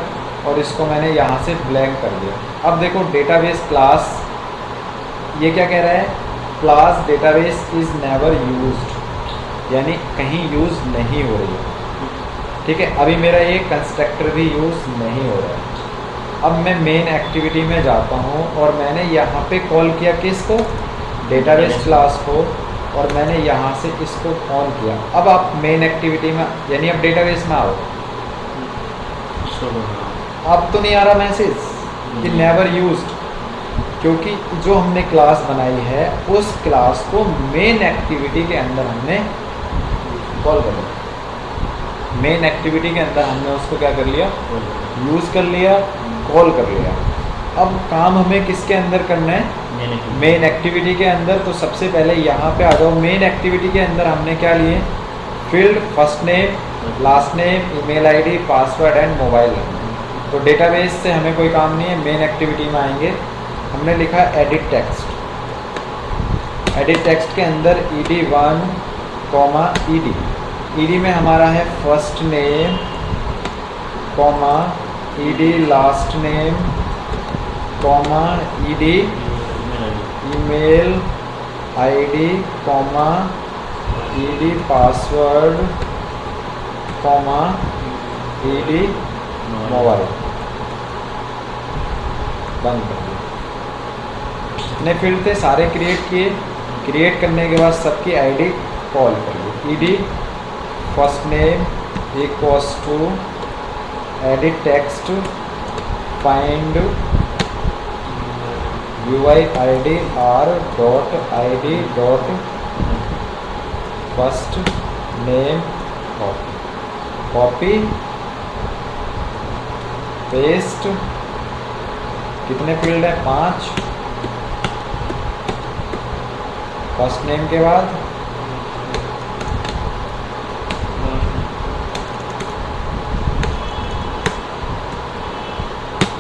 S1: और इसको मैंने यहाँ से ब्लैंक कर दिया। अब देखो डेटाबेस क्लास ये क्या कह रहा है, class database is never used, यानी कहीं यूज़ नहीं हो रही है। ठीक है, अभी मेरा ये कंस्ट्रक्टर भी यूज़ नहीं हो रहा है। अब मैं मेन एक्टिविटी में जाता हूँ और मैंने यहाँ पे कॉल किया किसको, डेटाबेस क्लास को, और मैंने यहाँ से इसको ऑन किया। अब आप मेन एक्टिविटी में, यानी अब डेटाबेस में आओ, अब तो नहीं आ रहा मैसेज कि नेवर यूज्ड, क्योंकि जो हमने क्लास बनाई है उस क्लास को मेन एक्टिविटी के अंदर हमने कॉल कर लिया। मेन एक्टिविटी के अंदर हमने उसको क्या कर लिया, यूज़ कर लिया, कॉल कर लिया। अब काम हमें किसके अंदर करना है, मेन एक्टिविटी के अंदर। तो सबसे पहले यहाँ पे आ जाओ। मेन एक्टिविटी के अंदर हमने क्या लिए, field, first name, last name, email ID, password and mobile number. तो डेटाबेस से हमें कोई काम नहीं है, मेन एक्टिविटी में आएंगे। हमने लिखा एडिट टेक्स्ट। एडिट टेक्स्ट के अंदर ed1, ed, ed में हमारा है first name, ed last name, ed email ID, ed password, ed mobile. बंद कर दिया। जितने फील्ड थे सारे क्रिएट किए। क्रिएट करने के बाद सबकी आईडी कॉल कर ली। ed first name equals to edit text find UID r dot id dot first name, copy paste. कितने फील्ड है, 5। फर्स्ट नेम के बाद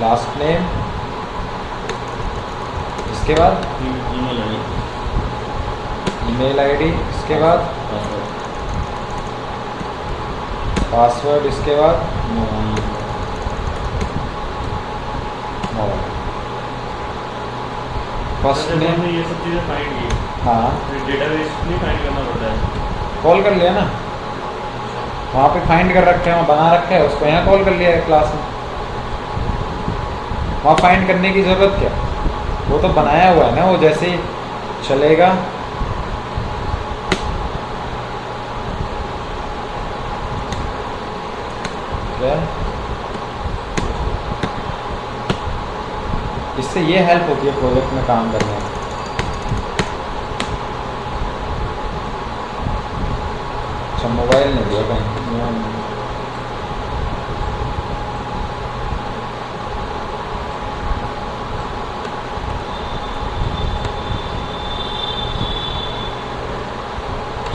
S1: लास्ट नेम, इसके बाद ईमेल आईडी, इसके बाद पासवर्ड, इसके बाद मोबाइल। फर्स्ट नेम,
S2: ये सब चीज़ें फाइंड की,
S1: हाँ
S2: डेटाबेस नहीं फाइंड करना पड़ता है,
S1: कॉल कर लिया ना, वहाँ पे फाइंड कर रखे हैं, वहाँ बना रखा है, उसको यहाँ कॉल कर लिया है क्लास में। वहाँ फाइंड करने की ज़रूरत क्या, वो तो बनाया हुआ है ना, वो जैसे ही चलेगा। क्या इससे ये हेल्प होती है प्रोजेक्ट में काम करने में। अच्छा, मोबाइल नहीं दिया कहीं,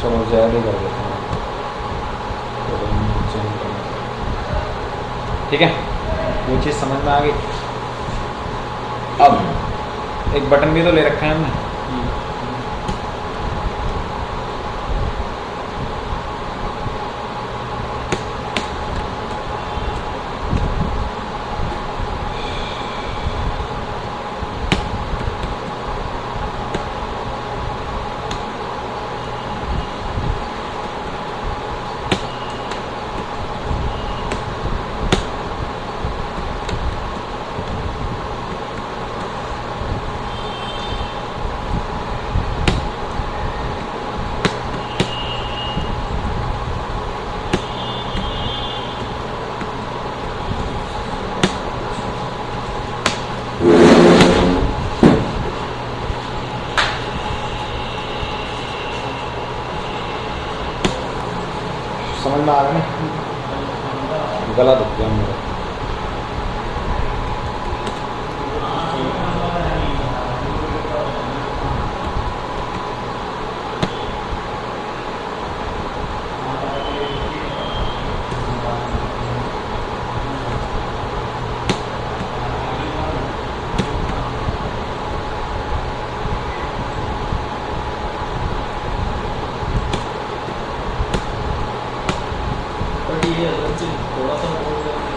S1: चलो ज़्यादा कर देते हैं। ठीक है, वो चीज़ समझ में आ गई। अब एक बटन भी तो ले रखा है हमने, समझ में आ रहा है ना। गला दुख गया मेरा।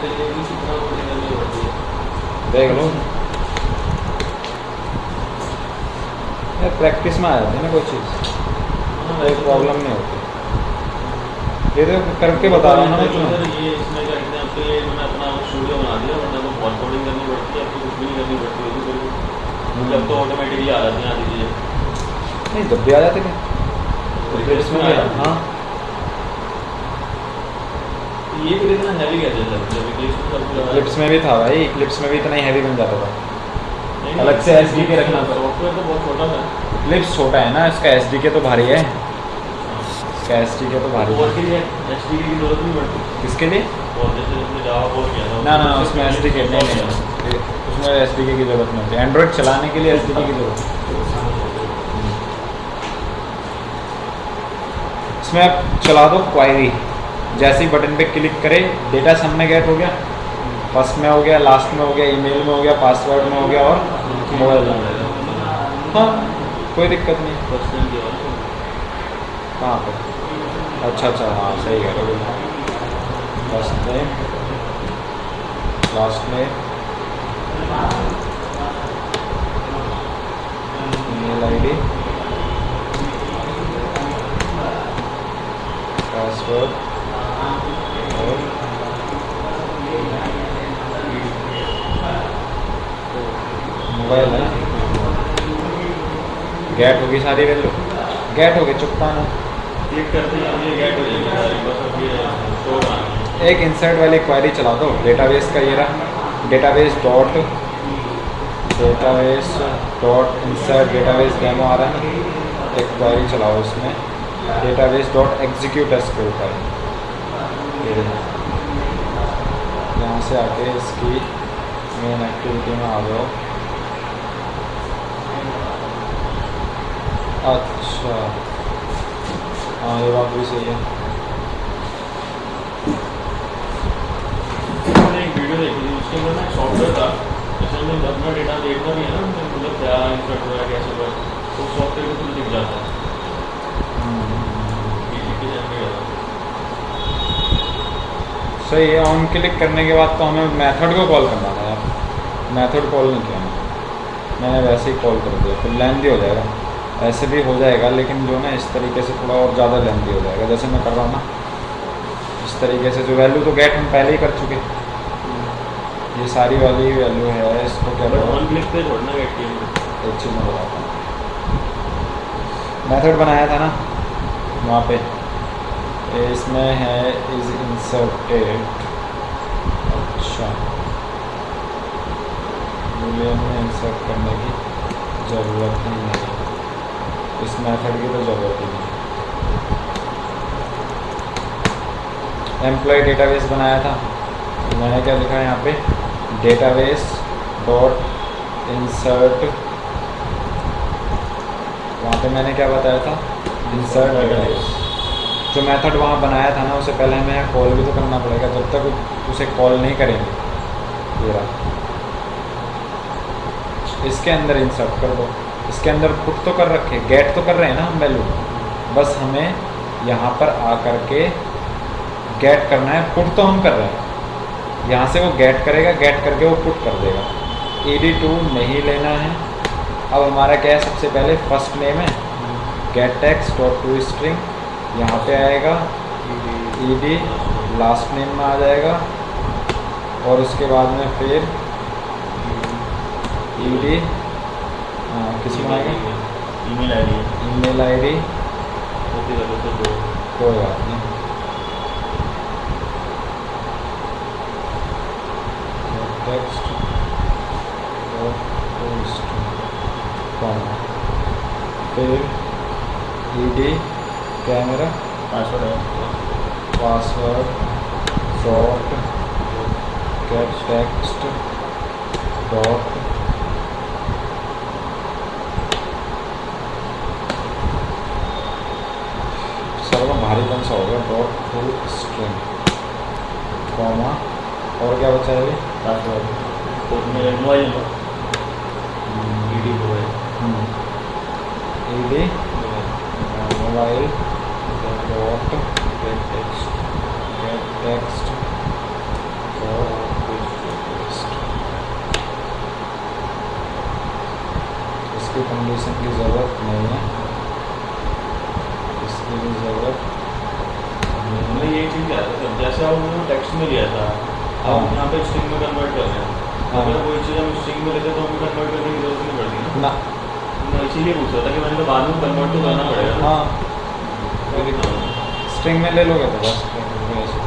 S2: के लिए भी कितना कोडिंग करनी पड़ती है।
S1: देख लो यार, प्रैक्टिस में आ जाती है ना कोई चीज़, कोई प्रॉब्लम नहीं होती। ये तो करके बता रहा हूँ ना मैं तुम्हें।
S2: सर ये इसमें क्या कहते हैं, आपके लिए मैंने अपना स्टूडियो बना दिया, वरना तो बहुत कोडिंग करनी पड़ती है, आपको कुछ भी नहीं करनी पड़ती होती फिर, जब तो ऑटोमेटिकली आ जाती हैं आधी चीज़ें।
S1: नहीं जब भी आ जाते थे
S2: Eclipse में आया।
S1: हाँ।
S2: ये फिर इतना हैवी कैसे सर, जब Eclipse में सब कुछ आ
S1: क्लिप्स में भी था भाई, क्लिप्स में भी इतना ही हैवी बन जाता था।
S2: नहीं,
S1: अलग से SDK रखना पड़ता।
S2: सॉफ्टवेयर तो बहुत छोटा था।
S1: क्लिप्स छोटा है ना, इसका SDK तो भारी है, इसका SDK तो भारी
S2: और
S1: है।
S2: के लिए HTTP की जरूरत नहीं पड़ती।
S1: किसके लिए?
S2: और जैसे अपने जावा कोड किया था
S1: ना ना उसमें SDK नहीं, उसमें SDK की ज़रूरत नहीं होती। एंड्रॉइड चलाने के लिए SDK की ज़रूरत है। इसमें आप चला दो क्वायरी, जैसे ही बटन पे क्लिक करें डेटा सब में गेट हो गया, फर्स्ट में हो गया, लास्ट में हो गया, ईमेल में हो गया, पासवर्ड में हो गया और मोबाइल में। हाँ कोई दिक्कत नहीं।
S2: फर्स्ट टाइम किया था।
S1: कहाँ पर? अच्छा अच्छा हाँ सही कह रहे हो। First name, last name, email ID, password और मोबाइल है। गेट होगी सारी वैल्यू, गेट हो गई, चुपता ना।
S2: क्लिक करते ही हम ये गेट हो जाएगी सारी, बस अब ये शो बनाना।
S1: एक इंसर्ट वाली क्वेरी चला दो, डेटाबेस का ये रहा, database dot insert database demo आ रहा है, एक क्वेरी चलाओ इसमें डेटाबेस डॉट एग्जीक्यूट एसक्यूएल का। यहाँ से आके इसकी मेन एक्टिविटी में आ जाओ। अच्छा हाँ ये बात भी सही है।
S2: मैंने एक वीडियो देखी थी, उसके अंदर ना एक सॉफ्टवेयर था, जैसे हमें अपना डेटा देखना भी है ना, मतलब क्या इंसर्ट हुआ है कैसे हुआ है, तो सॉफ्टवेयर को खुद दिख जाता है।
S1: सही है। ऑन क्लिक करने के बाद तो हमें मेथड को कॉल करना था यार, मेथड कॉल नहीं किया मैंने वैसे ही कॉल कर दिया, फिर लेंथी हो जाएगा। ऐसे भी हो जाएगा लेकिन जो ना इस तरीके से थोड़ा और ज़्यादा लेंथी हो जाएगा, जैसे मैं कर रहा हूँ ना इस तरीके से। जो वैल्यू तो गेट हम पहले ही कर चुके, ये सारी वाली वैल्यू है, इसको क्या बोलते
S2: ऑन क्लिक पे छोड़ना गेट की।
S1: एक चीज़ मैं बताता हूँ, मेथड बनाया था ना वहाँ पे, इसमें है इज इंसर्टेड। अच्छा बूलियन में इंसर्ट करने की ज़रूरत ही नहीं, इस मेथड की तो ज़रूरत ही नहीं। एम्प्लॉय डेटाबेस बनाया था, मैंने क्या लिखा है यहाँ पे, डेटाबेस डॉट इंसर्ट, वहाँ पे मैंने क्या बताया था, इंसर्ट डेटाबेस। जो मेथड वहाँ बनाया था ना उसे पहले हमें कॉल भी तो करना पड़ेगा, जब तक उसे कॉल नहीं करेंगे। ये रहा, इसके अंदर इंसर्ट कर दो, इसके अंदर पुट तो कर रखे, गेट तो कर रहे हैं ना हम वैल्यू, बस हमें यहाँ पर आकर के गेट करना है। पुट तो हम कर रहे हैं, यहाँ से वो गेट करेगा, गेट करके वो पुट कर देगा। ED2 नहीं लेना है। अब हमारा क्या है, सबसे पहले फर्स्ट नेम है, gate text dot to string, यहाँ पे आएगा ED, लास्ट नेम में आ जाएगा, और उसके बाद में फिर ED किस में आएगा,
S2: email ID,
S1: email ID,
S2: okay लगे तो दो।
S1: कोई बात नहीं, टेक्स्ट फिर ED क्या है मेरा,
S2: पासवर्ड है,
S1: password dot gate text dot server भारी कौन सा हो गया, डॉट फुल स्ट्रिंग कॉमा, और क्या बचा है,
S2: पासवर्ड उसमें mobile number ED mobile
S1: ED mobile dot gate text इसकी कंडीशन की ज़रूरत नहीं है, इसकी भी ज़रूरत नहीं
S2: हमने
S1: है।
S2: ये चीज़ किया था सर, जैसे हम टेक्स्ट में लिया था,
S1: हाँ।
S2: अब यहाँ पे स्ट्रिंग में कन्वर्ट कर रहे हैं।
S1: हाँ।
S2: अगर कोई चीज़ हम स्ट्रिंग में लेते तो हमें कन्वर्ट करने की जरूरत नहीं पड़ती ना।
S1: ना,
S2: मैं इसीलिए पूछ रहा था कि मैंने तो बाद में कन्वर्ट तो करना पड़ेगा ना।
S1: हाँ स्ट्रिंग में ले लोगे तो बस ऐसे।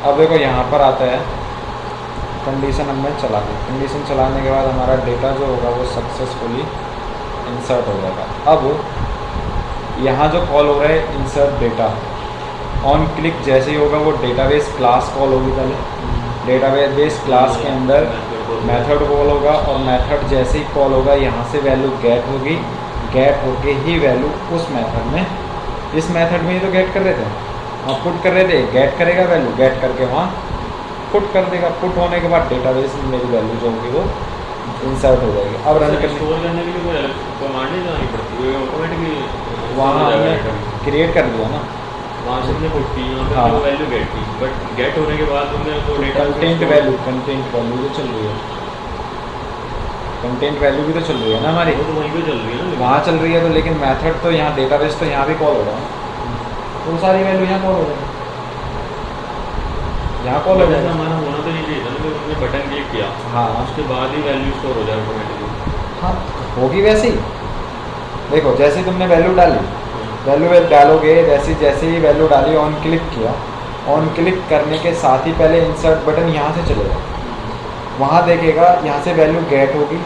S1: अब देखो यहाँ पर आता है कंडीशन, हमने चला दी। कंडीशन चलाने के बाद हमारा डेटा जो होगा वो सक्सेसफुली इंसर्ट हो जाएगा। अब यहाँ जो कॉल हो रहा है इंसर्ट डेटा, ऑन क्लिक जैसे ही होगा वो डेटाबेस क्लास कॉल होगी। पहले डेटाबेस क्लास के अंदर मेथड कॉल होगा और मेथड जैसे ही कॉल होगा यहाँ से वैल्यू गेट होगी। गेट होके ही वैल्यू उस मेथड में, इस मेथड में ही तो गेट कर रहे थे, वहाँ पुट कर रहे थे, गेट करेगा वैल्यू, गेट करके वहाँ पुट कर देगा। पुट होने के बाद डेटाबेस में मेरी वैल्यू जो होगी वो इंसर्ट हो जाएगी। अब रन करने
S2: स्टोर करने के लिए कोई अलग कमांड नहीं चलानी पड़ती, वो ऑटोमेटिकली
S1: वहाँ हमने क्रिएट कर दिया ना,
S2: वहाँ से हमने पुट की, यहाँ पे
S1: हाँ।
S2: वो वैल्यू गेट की, बट गेट होने के बाद हमने वो डेटा
S1: कंटेंट वैल्यू तो चल रही है, कंटेंट वैल्यू भी तो चल रही है ना हमारी,
S2: वो तो वहीं पे चल रही है ना।
S1: वहाँ चल रही है तो। लेकिन मेथड तो यहाँ डेटाबेस तो यहाँ भी कॉल हो रहा है, तो सारी वैल्यू यहाँ कॉल हो रही है, यहाँ कॉल हो
S2: जैसे
S1: जाएगा।
S2: हमारा होना तो नहीं चाहिए था ना कि हमने बटन क्लिक किया,
S1: हाँ
S2: उसके बाद ही वैल्यू स्टोर हो जाए ऑटोमेटिकली।
S1: हाँ होगी वैसे ही। देखो जैसे ही तुमने वैल्यू डाली, वैल्यू डालोगे जैसे ही वैल्यू डाली, ऑन क्लिक किया, ऑन क्लिक करने के साथ ही पहले इंसर्ट बटन यहाँ से चलेगा, वहाँ देखेगा यहाँ से वैल्यू गेट होगी।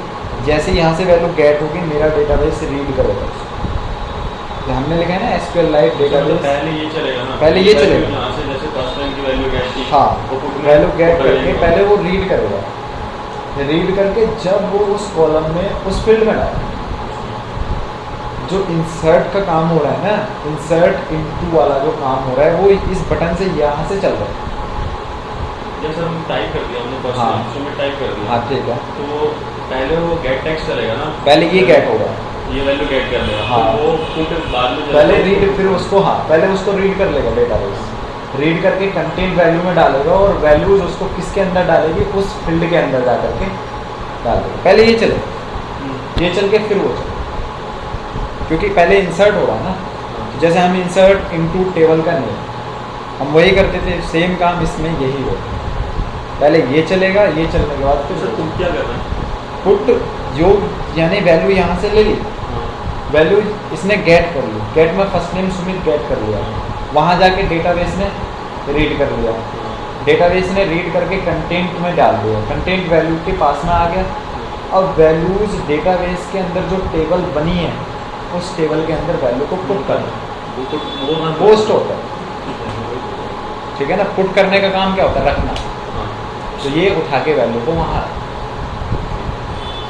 S1: जैसे ही यहाँ से वैल्यू गेट होगी मेरा डेटाबेस रीड करेगा। हमने लिखा है ना SQLite डेटाबेस,
S2: पहले ये चलेगा ना,
S1: पहले ये चलेगा।
S2: यहाँ से जैसे फर्स्ट टाइम की वैल्यू गेट की,
S1: हाँ
S2: वो put में
S1: वैल्यू गेट
S2: put
S1: करके
S2: करेगा।
S1: पहले वो रीड करेगा, रीड करके जब वो उस कॉलम में उस फील्ड में डालेगा जो इंसर्ट का काम हो रहा है ना, इंसर्ट इनटू वाला जो काम हो रहा है वो इस बटन से यहाँ से चल रहा है।
S2: जैसे हम टाइप कर दिया, हमने फर्स्ट
S1: हाँ।
S2: टाइम में टाइप कर दिया,
S1: हाँ ठीक है,
S2: तो पहले वो गेट टेक्स्ट चलेगा ना,
S1: पहले ये गेट होगा,
S2: ये वैल्यू गेट कर लेगा,
S1: हाँ।
S2: तो वो पुट बाद में
S1: पहले रीड, फिर उसको, हाँ पहले उसको रीड कर लेगा डेटाबेस, रीड करके कंटेंट वैल्यू में डालेगा और वैल्यूज उसको किसके अंदर डालेगी, उस फील्ड के अंदर जा करके डाल देगा। पहले ये चले, ये चल के फिर वो चले, क्योंकि पहले इंसर्ट हो रहा है ना। जैसे हम इंसर्ट इनटू टेबल का नहीं, हम वही करते थे, सेम काम इसमें यही होता है। पहले ये चलेगा, ये चलने के बाद
S2: तो सर तुम क्या करना है?
S1: पुट जो, यानी वैल्यू यहाँ से ले ली, वैल्यू इसने गेट कर ली, गेट में फर्स्ट नेम सुमित गेट कर लिया, वहाँ जाके डेटाबेस ने रीड कर लिया, डेटाबेस ने रीड करके कंटेंट में डाल दिया, कंटेंट वैल्यू के पास में आ गया। अब वैल्यूज डेटाबेस के अंदर जो टेबल बनी है उस टेबल के अंदर वैल्यू को पुट करना, पोस्ट होता है, ठीक है ना। पुट करने का काम क्या होता है, रखना। तो ये उठा के वैल्यू को वहाँ,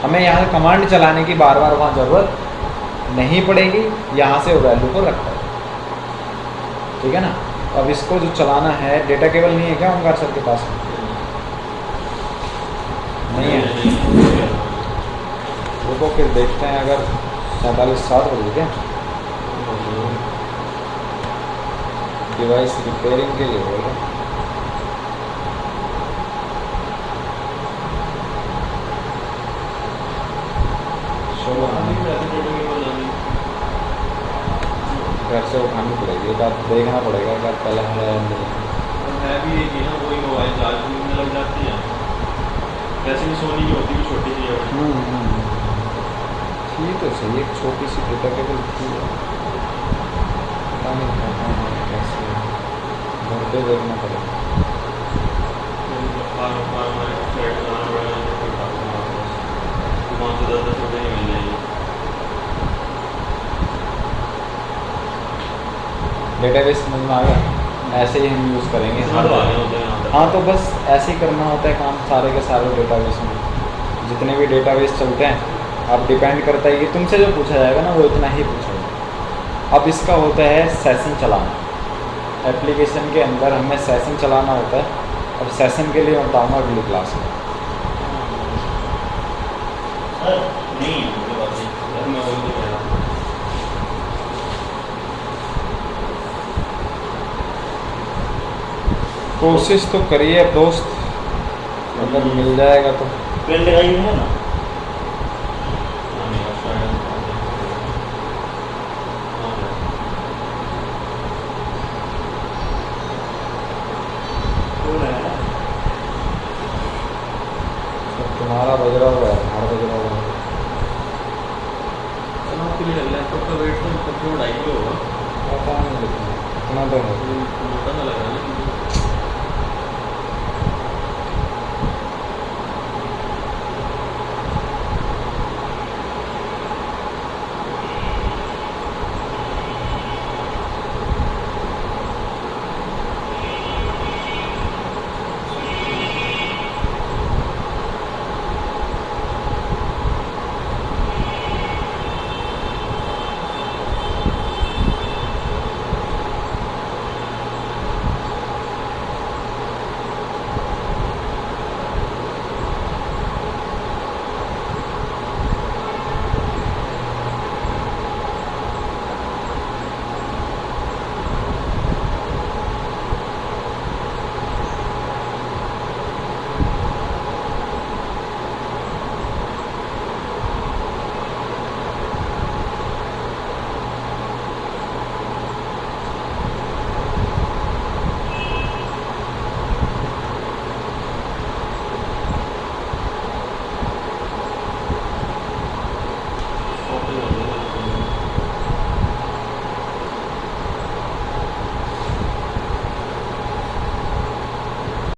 S1: हमें यहाँ कमांड चलाने की बार बार वहाँ ज़रूरत नहीं पड़ेगी, यहाँ से वैल्यू को रखता है, ठीक है ना। अब इसको जो चलाना है, डेटा केबल नहीं है क्या ओमकार सर के पास? नहीं है, रुको फिर देखते हैं। अगर 47.7 हो गई क्या डिवाइस रिपेयरिंग के लिए बोला, चलो घर से उठानी पड़ेगी, एक बार देखना पड़ेगा एक बार पहले हमारा
S2: है भी एक ही ना, वही मोबाइल चार्ज में लग जाती है, वैसे भी सोनी की होती भी छोटी सी है।
S1: ठीक है सही, एक छोटी सी डेटा केबल थी, पता नहीं कहाँ है, कैसे घर पे देखना पड़ेगा।
S2: हमारे फ्लैट जाना पड़ेगा, वहाँ से 10-10 रुपये ही मिल जाएगी।
S1: डेटाबेस समझ में आ गया, ऐसे ही हम यूज़ करेंगे।
S2: इसमें तो आगे होते हैं यहाँ तक।
S1: हाँ तो बस ऐसे ही करना होता है काम सारे के सारे डेटाबेस में, जितने भी डेटाबेस चलते हैं। अब डिपेंड करता है कि तुमसे जो पूछा जाएगा ना वो इतना ही पूछा जाएगा। अब इसका होता है सेशन चलाना, एप्लीकेशन के अंदर हमें सेशन चलाना होता है। अब सेशन के लिए मैं बताऊँगा अगली क्लास में।
S2: सर नहीं है मुझे बात नहीं, सर मैं वही तो कह रहा हूँ।
S1: कोशिश तो करिए अब दोस्त, अगर मिल जाएगा तो।
S3: पेन लगाई हुई है ना,
S1: हमारा बज रहा हुआ है, हमारा बज रहा हुआ है।
S2: चलो आपके लिए लैपटॉप का वेट तो 2.5 किलो होगा।
S1: पता नहीं, लेकिन इतना तो है।
S2: मोटा ना लग रहा है।